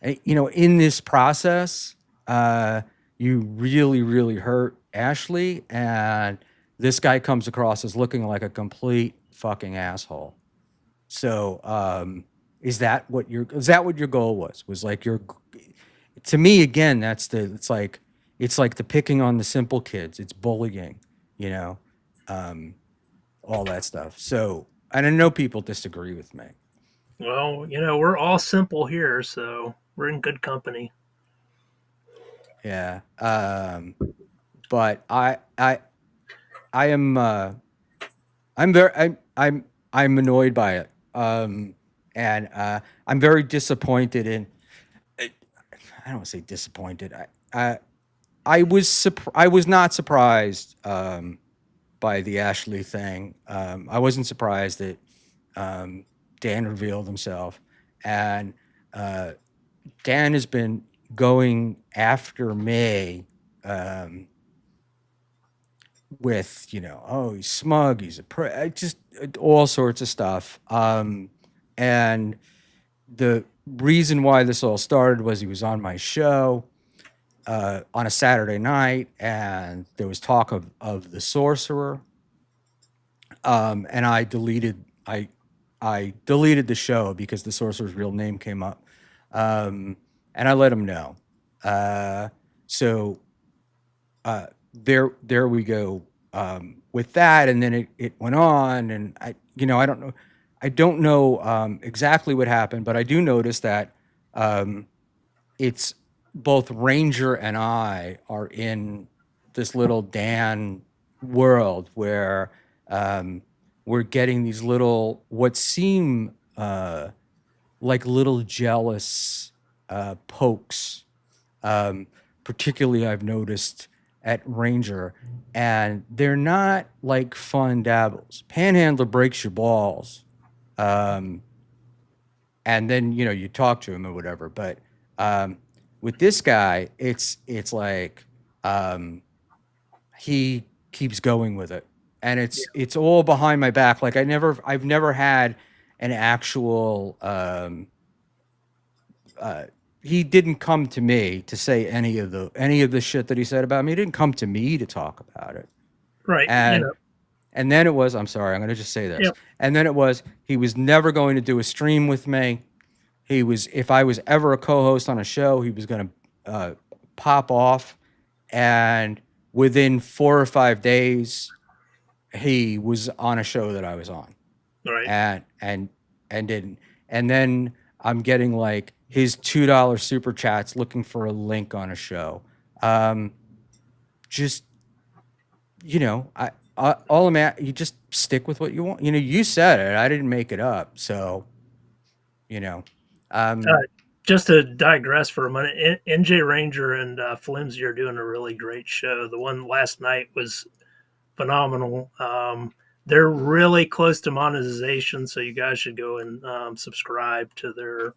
in this process, you really, really hurt Ashley, and this guy comes across as looking like a complete fucking asshole. So, is that what your goal was? Was like to me, again, it's like the picking on the simple kids. It's bullying, all that stuff. So, and I know people disagree with me. Well, we're all simple here, so we're in good company. Yeah. But I'm annoyed by it. And I'm very disappointed in, I don't want to say disappointed. I was not surprised by the Ashley thing. I wasn't surprised that Dan revealed himself, and Dan has been going after me with, he's smug, he's just all sorts of stuff. And the reason why this all started was he was on my show on a Saturday night, and there was talk of the sorcerer. And I deleted the show because the sorcerer's real name came up. And I let him know. So there we go with that, and then it went on, and I don't know exactly what happened, but I do notice that it's both Ranger and I are in this little Dan world where we're getting these little, what seem like little jealous pokes. Particularly, I've noticed at Ranger, and they're not like fun dabbles. Panhandler breaks your balls, and then you talk to him or whatever. But with this guy, it's like he keeps going with it, and it's all behind my back. Like I've never had an actual. He didn't come to me to say any of the shit that he said about me. He didn't come to me to talk about it. Right. And then it was, I'm sorry, I'm going to just say this. Yep. And then it was, he was never going to do a stream with me. He was, if I was ever a co-host on a show, he was going to pop off. And within 4 or 5 days, he was on a show that I was on. Right. And didn't. And then I'm getting like his $2 super chats looking for a link on a show. Just, all I'm at, you just stick with what you want. You said it. I didn't make it up. So, just to digress for a minute, NJ Ranger and Flimsy are doing a really great show. The one last night was phenomenal. They're really close to monetization, so you guys should go and subscribe to their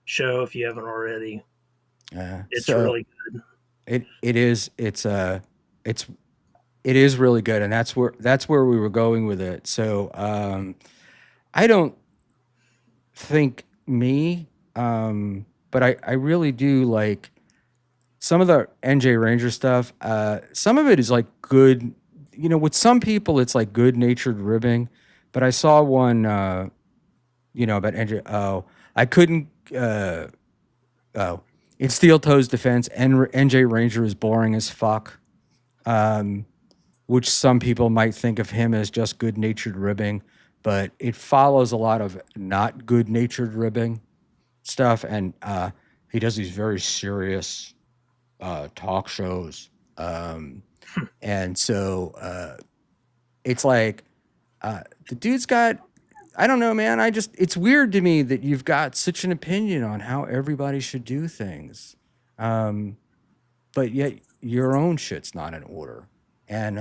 show if you haven't already. It's really good. It is really good, and that's where we were going with it. So I don't think but I really do like some of the NJ Ranger stuff. Some of it is like good. With some people it's like good natured ribbing, but I saw one about NJ. Oh, I couldn't. In Steel Toe's defense, NJ Ranger is boring as fuck. Which some people might think of him as just good-natured ribbing, but it follows a lot of not good-natured ribbing stuff, and he does these very serious talk shows, and so it's like the dude's got, I don't know, man. It's weird to me that you've got such an opinion on how everybody should do things, but yet your own shit's not in order. And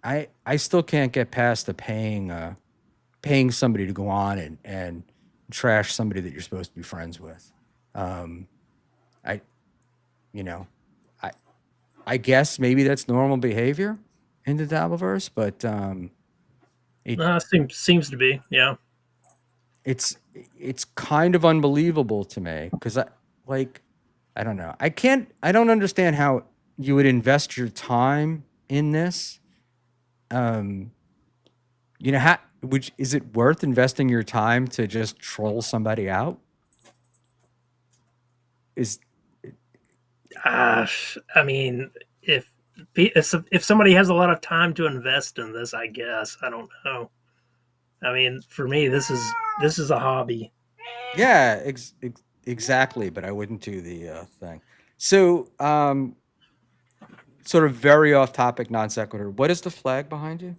I still can't get past the paying somebody to go on and trash somebody that you're supposed to be friends with. I guess maybe that's normal behavior in the Dabbleverse, but seems to be, yeah. It's kind of unbelievable to me because I don't know. I don't understand how you would invest your time in this. Is it worth investing your time to just troll somebody out? I mean, if somebody has a lot of time to invest in this, I guess, I don't know. I mean, for me, this is a hobby. Yeah, exactly. But I wouldn't do the thing. So, sort of very off topic, non sequitur. What is the flag behind you?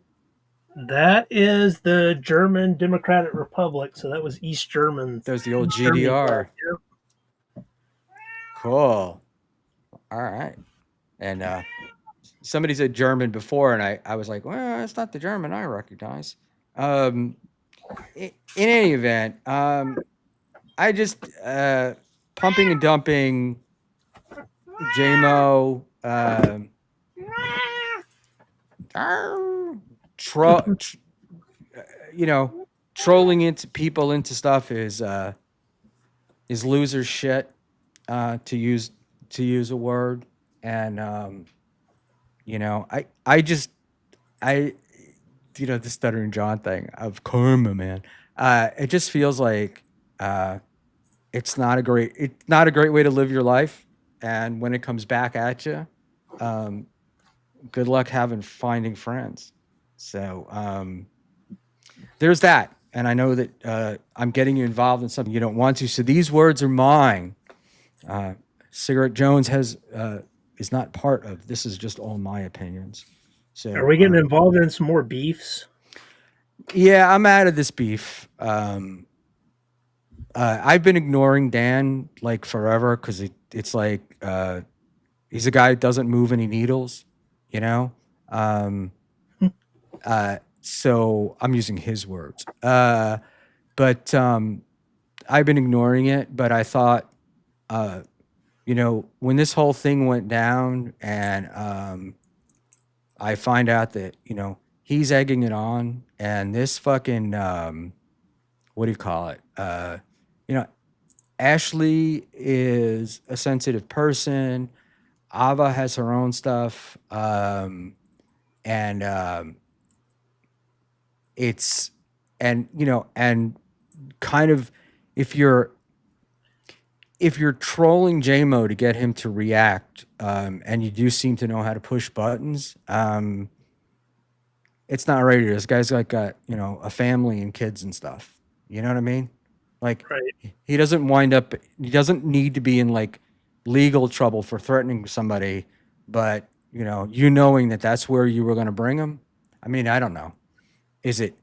That is the German Democratic Republic. So that was East German. That was the old GDR. Cool. All right. And somebody said German before, and I was like, well, it's not the German I recognize. In any event, I just pumping and dumping JMO. Trolling into people into stuff is loser shit, to use a word. And the Stuttering John thing of karma, man. It just feels like it's not a great way to live your life. And when it comes back at you, good luck finding friends. So there's that. And I know that I'm getting you involved in something you don't want to. So these words are mine. Cigarette Jones is not part of this. Is just all my opinions. Are So we getting involved in some more beefs? yeah, I'm out of this beef. I've been ignoring Dan like forever because it's like he's a guy that doesn't move any needles, you know. Um, so I'm using his words. But I've been ignoring it. But I thought, when this whole thing went down, and I find out that he's egging it on, and this fucking what do you call it? You know, Ashley is a sensitive person. Ava has her own stuff, and it's and kind of if you're trolling JMO to get him to react, and you do seem to know how to push buttons, it's not radio. This guy's like got a family and kids and stuff. You know what I mean? Like Right. he doesn't he doesn't need to be in like legal trouble for threatening somebody, but knowing that that's where you were going to bring him. I mean, I don't know. Is it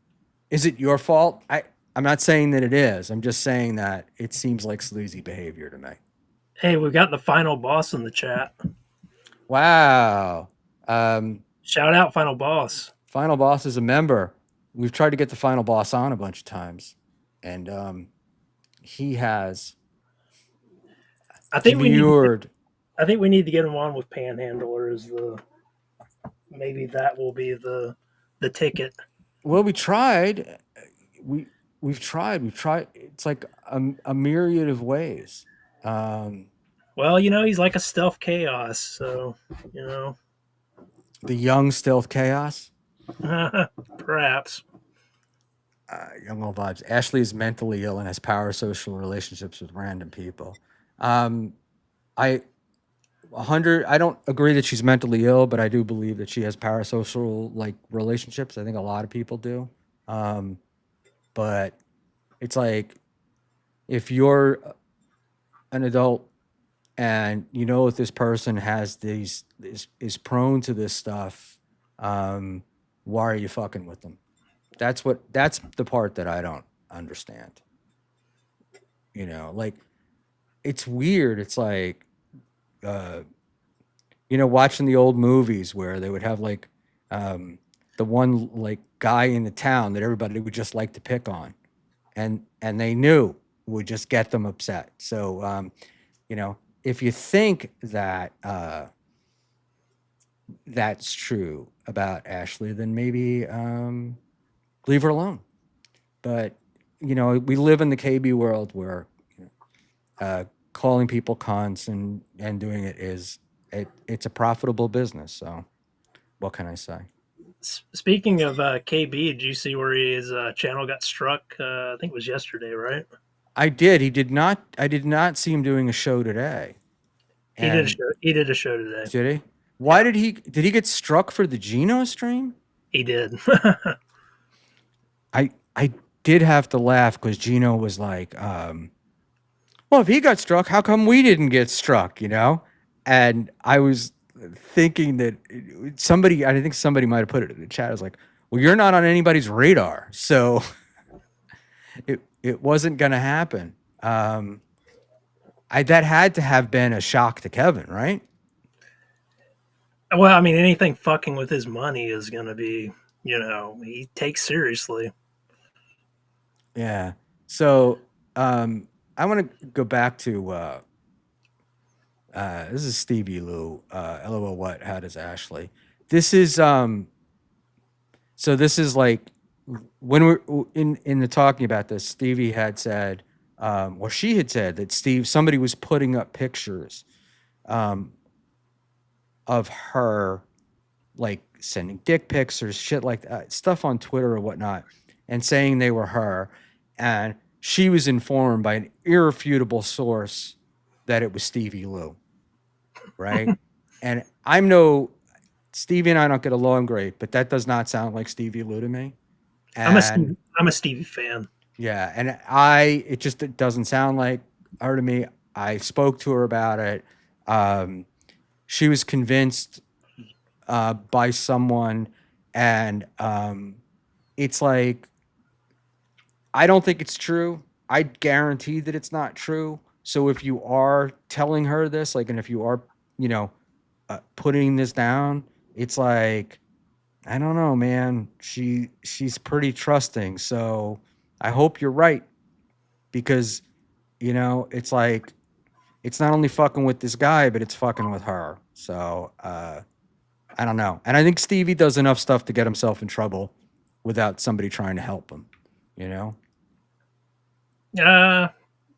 your fault? I'm not saying that it is. I'm just saying that it seems like sleazy behavior to me. Hey, we got the final boss in the chat. Wow. Shout out, final boss. Final boss is a member. We've tried to get the final boss on a bunch of times, and he has I think we need. demurred. I think we need to get him on with Panhandler. Maybe that will be the ticket. Well, we tried. We've tried. It's like a myriad of ways. Well, he's like a stealth chaos, so The young stealth chaos. perhaps. Young old vibes. Ashley is mentally ill and has power social relationships with random people. I 100. I don't agree that she's mentally ill, but I do believe that she has parasocial like relationships. I think a lot of people do. But it's like if you're an adult and if this person has is prone to this stuff, why are you fucking with them? That's the part that I don't understand. Like it's weird. It's like watching the old movies where they would have like the one like guy in the town that everybody would just like to pick on, and they knew would just get them upset. So if you think that that's true about Ashley, then maybe leave her alone. But we live in the KB world where calling people cons and doing it it's a profitable business. So what can I say? Speaking of KB, did you see where his channel got struck? I think it was yesterday, right? I did. I did not see him doing a show today. He did a show. He did a show today. Did he? Why did he get struck for the Geno stream? He did. I did have to laugh because Gino was like, well, if he got struck, how come we didn't get struck? And I was thinking that I think somebody might have put it in the chat. I was like, well, you're not on anybody's radar, so it wasn't gonna happen. That had to have been a shock to Kevin, right? Well, I mean, anything fucking with his money is going to be, he takes seriously. Yeah. So I want to go back to this is Stevie Lou. LOL. What? How does Ashley? This is so this is like when we're in the talking about this. Stevie had said, or she had said that somebody was putting up pictures of her, like sending dick pics or shit like that, stuff on Twitter or whatnot, and saying they were her, and she was informed by an irrefutable source that it was Stevie Lou, right? And Stevie and I don't get along great, but that does not sound like Stevie Lou to me. I'm a Stevie fan. Yeah, and it doesn't sound like her to me. I spoke to her about it. She was convinced by someone, and it's like, I don't think it's true. I guarantee that it's not true. So if you are telling her this, like, and if you are, you know, putting this down, it's like, I don't know, man. She's pretty trusting. So I hope you're right, because, it's like, it's not only fucking with this guy, but it's fucking with her. So I don't know. And I think Stevie does enough stuff to get himself in trouble without somebody trying to help him, you know?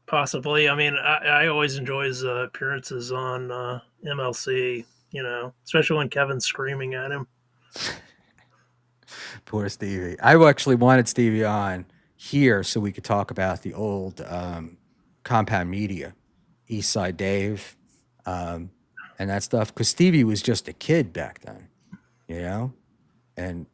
Possibly. I mean, I always enjoy his appearances on MLC. Especially when Kevin's screaming at him. Poor Stevie. I actually wanted Stevie on here so we could talk about the old Compound Media, East Side Dave, and that stuff. Because Stevie was just a kid back then, and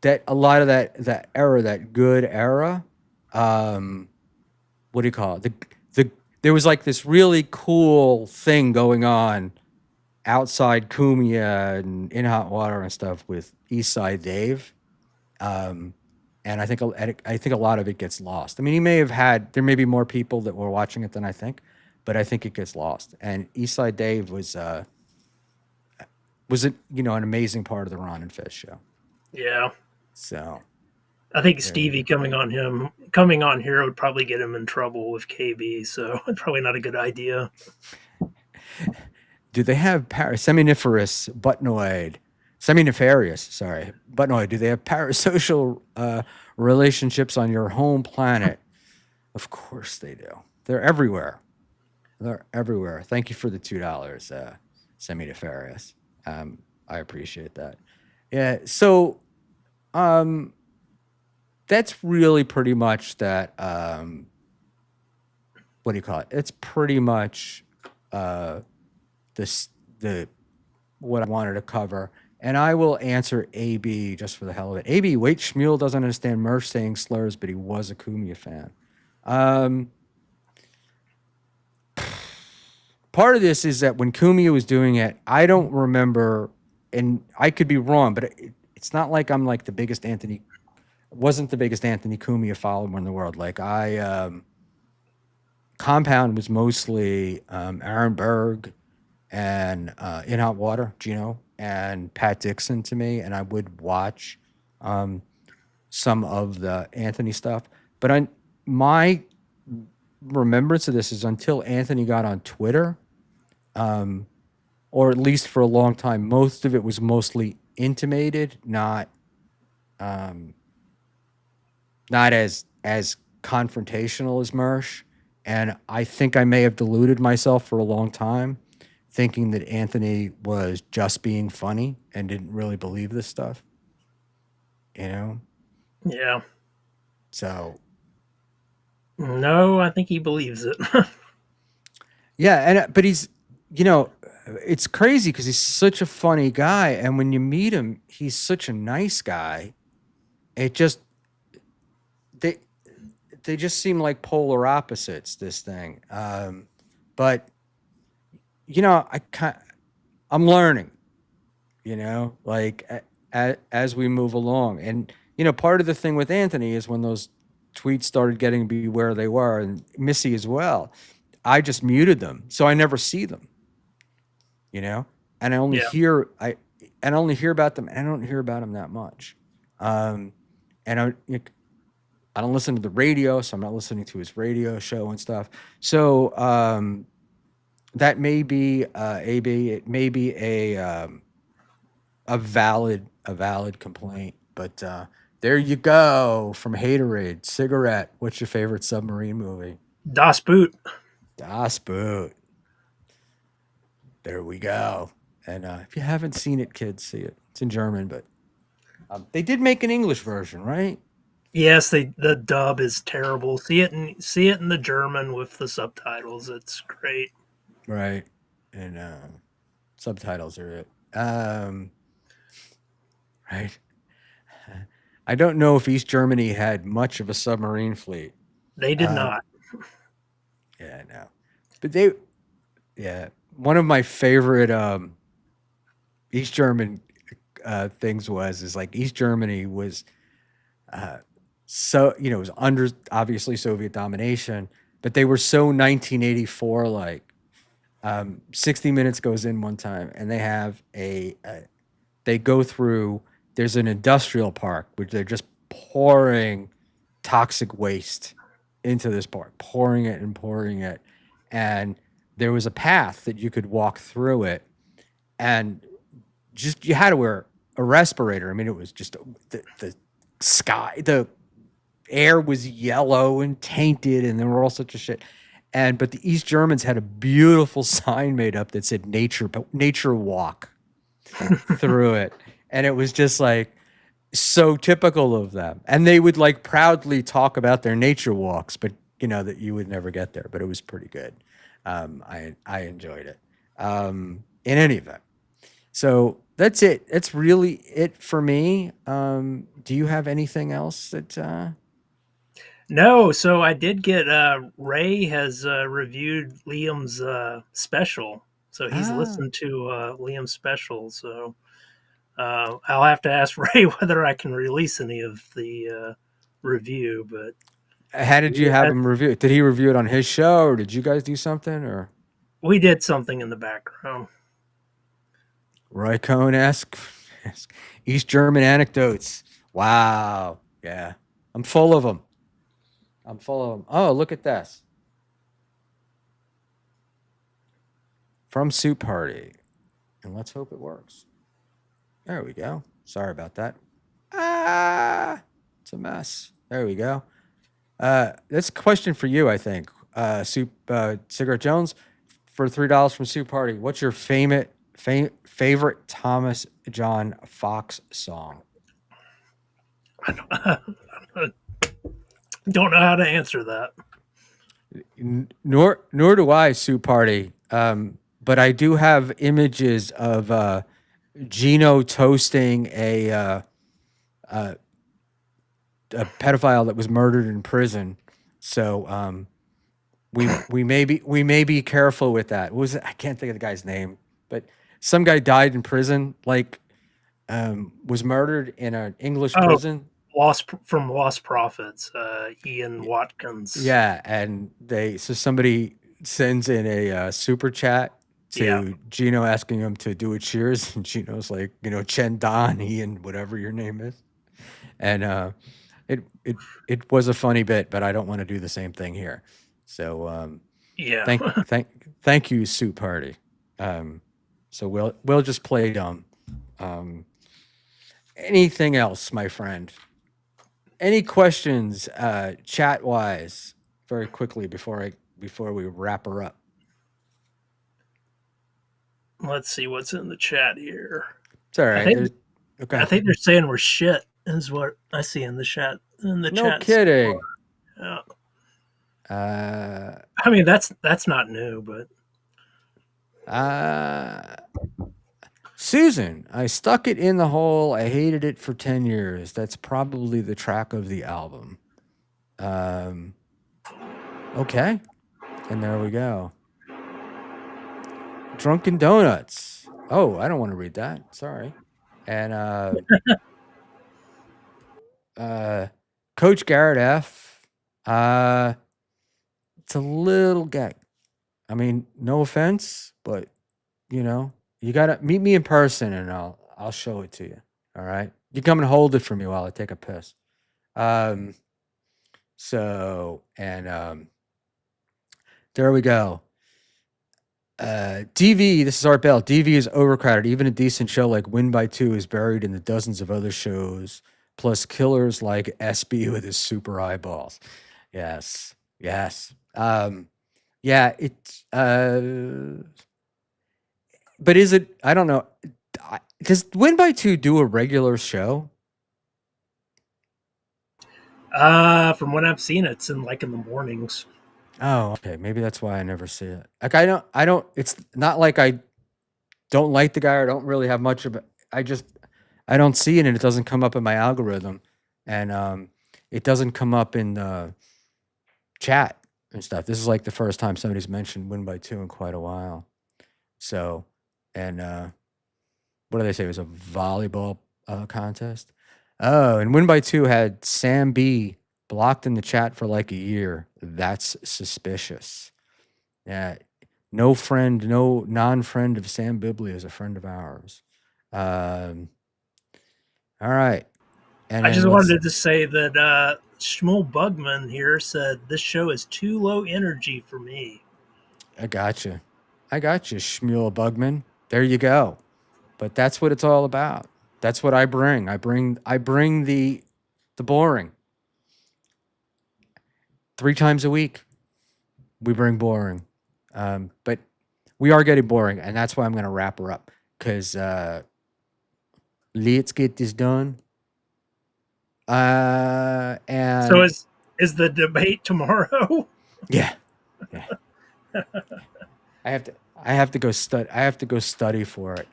that a lot of that era, that good era. What do you call it? There was like this really cool thing going on outside Kumia and in hot water and stuff with East Side Dave. And I think a lot of it gets lost. I mean, there may be more people that were watching it than I think, but I think it gets lost. And East Side Dave was an amazing part of the Ron and Fez show. Yeah. So I think Stevie coming on here would probably get him in trouble with KB, so probably not a good idea. Do they have seminiferous buttonoid? Buttonoid. Do they have parasocial relationships on your home planet? Of course they do. They're everywhere. Thank you for the $2, seminiferous. I appreciate that. Yeah. So, that's really pretty much that. What do you call it? It's pretty much what I wanted to cover. And I will answer AB just for the hell of it. AB, wait, Schmuel doesn't understand Murph saying slurs, but he was a Kumia fan. Part of this is that when Kumia was doing it, I don't remember, and I could be wrong, but it's not like I'm like wasn't the biggest Anthony Cumia follower in the world. Like Compound was mostly Aaron Berg and In Hot Water, Gino, and Pat Dixon to me, and I would watch some of the Anthony stuff. But my remembrance of this is until Anthony got on Twitter, or at least for a long time, most of it was mostly intimated, not as confrontational as Mersh. And I think I may have deluded myself for a long time, thinking that Anthony was just being funny and didn't really believe this stuff. Yeah. So. No, I think he believes it. Yeah, but he's, it's crazy because he's such a funny guy, and when you meet him, he's such a nice guy. It just they just seem like polar opposites. This thing, but I'm learning. Like as we move along, and part of the thing with Anthony is when those tweets started getting to be where they were, and Missy as well, I just muted them, so I never see them. And I only hear about them, and I don't hear about them that much. And I don't listen to the radio, so I'm not listening to his radio show and stuff. So that may be AB. It may be a valid complaint, but there you go. From Haterade, Cigarette. What's your favorite submarine movie? Das Boot. Das Boot. There we go. And if you haven't seen it, kids, see it. It's in German, but they did make an English version, right? Yes, the dub is terrible. See it in the German with the subtitles. It's great. Right. And subtitles are it. Right. I don't know if East Germany had much of a submarine fleet. They did not. Yeah, no. But they, yeah, one of my favorite East German things is like East Germany was uh, so it was under obviously Soviet domination, but they were so 1984 like. 60 Minutes goes in one time, and they have they go through. There's an industrial park which they're just pouring toxic waste into this park, pouring it, and there was a path that you could walk through it, and just you had to wear a respirator. I mean, it was just the sky, the air was yellow and tainted, and there were all such a shit. And but the East Germans had a beautiful sign made up that said nature walk through it, and it was just like so typical of them. And they would like proudly talk about their nature walks, but that you would never get there. But it was pretty good. I enjoyed it. In any event, so that's it. That's really it for me. Do you have anything else that? No, so I did get Ray has reviewed Liam's special, so he's Ah, listened to Liam's special. So I'll have to ask Ray whether I can release any of the review. But how did you have we, him review it? Did he review it on his show, or did you guys do something, or we did something in the background. Roy Cohn esque East German anecdotes? Wow, yeah, I'm full of them. I'm full of them. Oh, look at this from Soup Party, and let's hope it works. There we go. Sorry about that. Ah, it's a mess. There we go. That's a question for you, I think. Cigarette Jones, for $3 from Soup Party. What's your favorite Thomas John Fox song? Don't know how to answer that. Nor do I, Soup Party. But I do have images of Gino toasting uh, a pedophile that was murdered in prison. So we may be careful with that. What was it? I can't think of the guy's name, but some guy died in prison, like was murdered in an English Oh, prison. Lost Prophets, Ian Watkins. Yeah, and somebody sends in a super chat Yeah, to Gino asking him to do a cheers, and Gino's like, Chen Don, Ian, whatever your name is, and it was a funny bit, but I don't want to do the same thing here. So yeah. thank you, Soup Party. Um, so we'll just play dumb. Um, anything else, my friend? Any questions, chat wise, very quickly before we wrap her up? Let's see what's in the chat here. It's all I right. think There's okay. I think they're saying we're shit. Is what I see in the chat. In the No chat. So kidding. yeah. Uh, I mean that's not new, but uh, Susan, I stuck it in the hole. I hated it for 10 years. That's probably the track of the album. Um, okay. And there we go. Drunken Donuts. Oh, I don't want to read that. Sorry. And Coach Garrett F. It's a little gay. I mean, no offense, but you gotta meet me in person, and I'll show it to you. All right, you come and hold it for me while I take a piss. Um. So and there we go. DV. This is Art Bell. DV is overcrowded. Even a decent show like Win by Two is buried in the dozens of other shows. Plus killers like SB with his super eyeballs. Yes. Yes. Yeah. It's. But is it? I don't know. Does Win by Two do a regular show? from what I've seen, it's in the mornings. Oh, okay. Maybe that's why I never see it. Like I don't. It's not like I don't like the guy or don't really have much of it. I don't see it, and it doesn't come up in my algorithm, and it doesn't come up in the chat. and stuff. This is like the first time somebody's mentioned win by 2 in quite a while. So, and what do they say? It was a volleyball contest. Oh, and win by 2 had Sam B blocked in the chat for like a year. That's suspicious. Yeah, no friend, no non-friend of Sam Bibley is a friend of ours. All right. And I then just let's, wanted to say that Schmuel Bugman here said this show is too low energy for me. I got you. I got you, Schmuel Bugman. There you go. But that's what it's all about. That's what I bring. I bring the boring. 3 times a week, we bring boring. But we are getting boring, and that's why I'm going to wrap her up. Because let's get this done. And So is the debate tomorrow? yeah. I have to go study. I have to go study for it.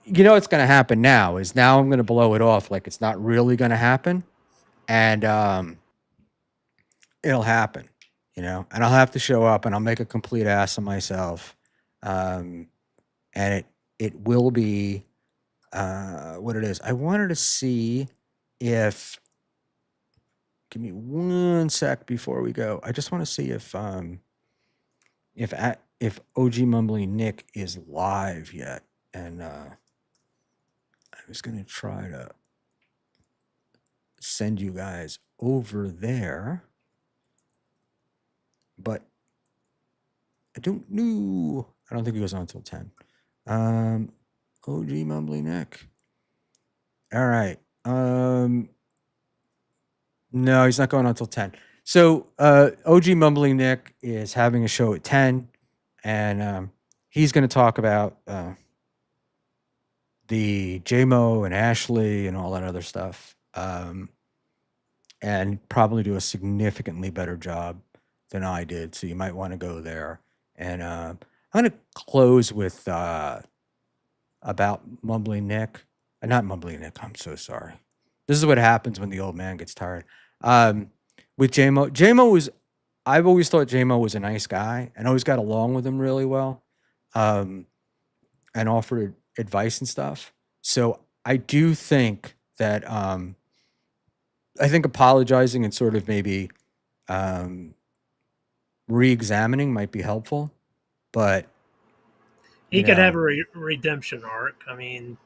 You know what's going to happen now is now I'm going to blow it off like it's not really going to happen, and it'll happen, you know. And I'll have to show up, and I'll make a complete ass of myself, and it will be what it is. I wanted to see if. Give me 1 sec before we go. I just want to see if OG Mumbling Nick is live yet, and I was gonna try to send you guys over there, but I don't know. I don't think he goes on until 10. OG Mumbling Nick. All right. No, he's not going on until 10. So OG Mumbling Nick is having a show at 10, and he's going to talk about the JMO and Ashley and all that other stuff, and probably do a significantly better job than I did. So you might want to go there. And I'm going to close with about Mumbling Nick. Not Mumbling Nick, I'm so sorry. This is what happens when the old man gets tired. With JMO, I've always thought JMO was a nice guy and always got along with him really well, and offered advice and stuff. So I do think that I think apologizing and sort of maybe re-examining might be helpful, but He could have a redemption arc. I mean,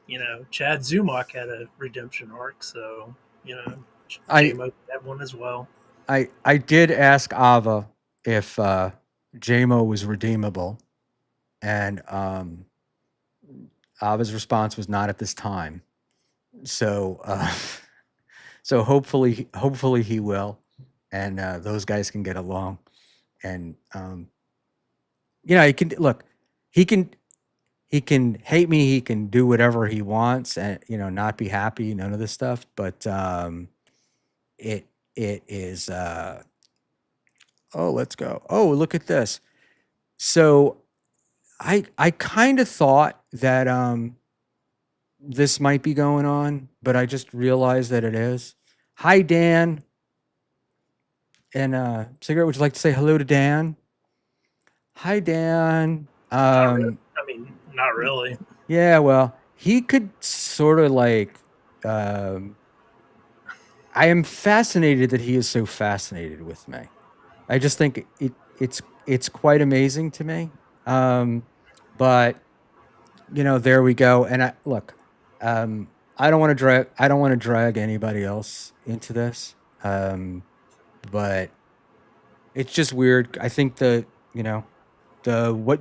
Chad Zumach had a redemption arc, so JMO could have one as well. I did ask Ava if JMO was redeemable, and Ava's response was not at this time. So so hopefully he will, and those guys can get along. And he can look. He can hate me. He can do whatever he wants, and not be happy. None of this stuff. But it is. Oh, let's go. Oh, look at this. So I kind of thought that this might be going on, but I just realized that it is. Hi, Dan. And Cigarette, would you like to say hello to Dan? Hi, Dan. I mean, not really. Yeah, well, he could sort of like. I am fascinated that he is so fascinated with me. I just think it's quite amazing to me. But there we go. And I don't want to drag anybody else into this. But it's just weird. I think what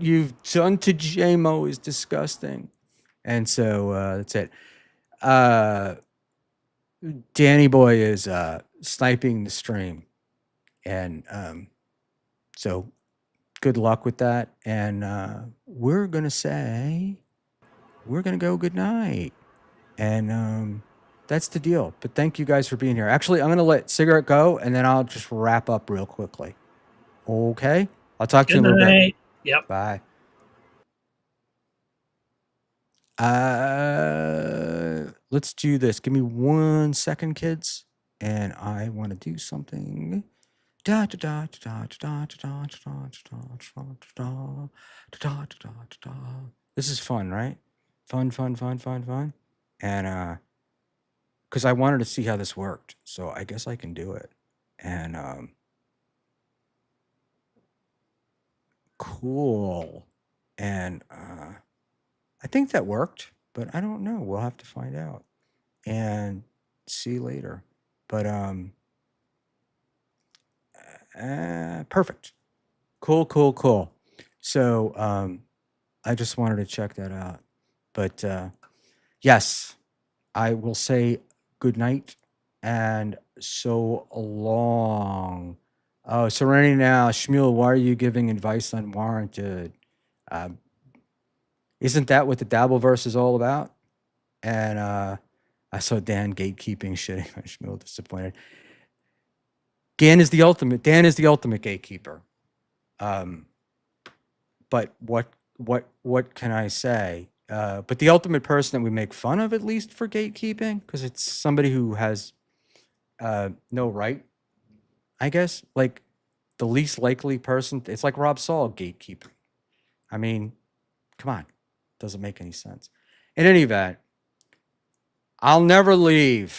you've done to JMO is disgusting. And so that's it. Danny Boy is sniping the stream. And so good luck with that. And we're going to go good night. And that's the deal. But thank you guys for being here. Actually, I'm going to let Cigarette go, and then I'll just wrap up real quickly. Okay? I'll talk to you in a little bit. Yep. Bye. Let's do this. Give me 1 second, kids. And I want to do something Da da da da da da da da da da da da da da. This is fun, right? Fun, fun, fun, fun, fun. And because I wanted to see how this worked, so I guess I can do it. And cool. And I think that worked, but I don't know. We'll have to find out and see later. But perfect. Cool, cool, cool. So I just wanted to check that out. But yes, I will say good night and so long. Oh, Serenity now. Schmuel, why are you giving advice unwarranted? Uh, isn't that what the Dabbleverse is all about? And I saw Dan gatekeeping shitting on Schmuel, disappointed. Dan is the ultimate gatekeeper. But what can I say? But the ultimate person that we make fun of, at least for gatekeeping, because it's somebody who has no right, I guess. Like the least likely person, it's like Rob Saul gatekeeping. I mean, come on, doesn't make any sense. In any event, I'll never leave.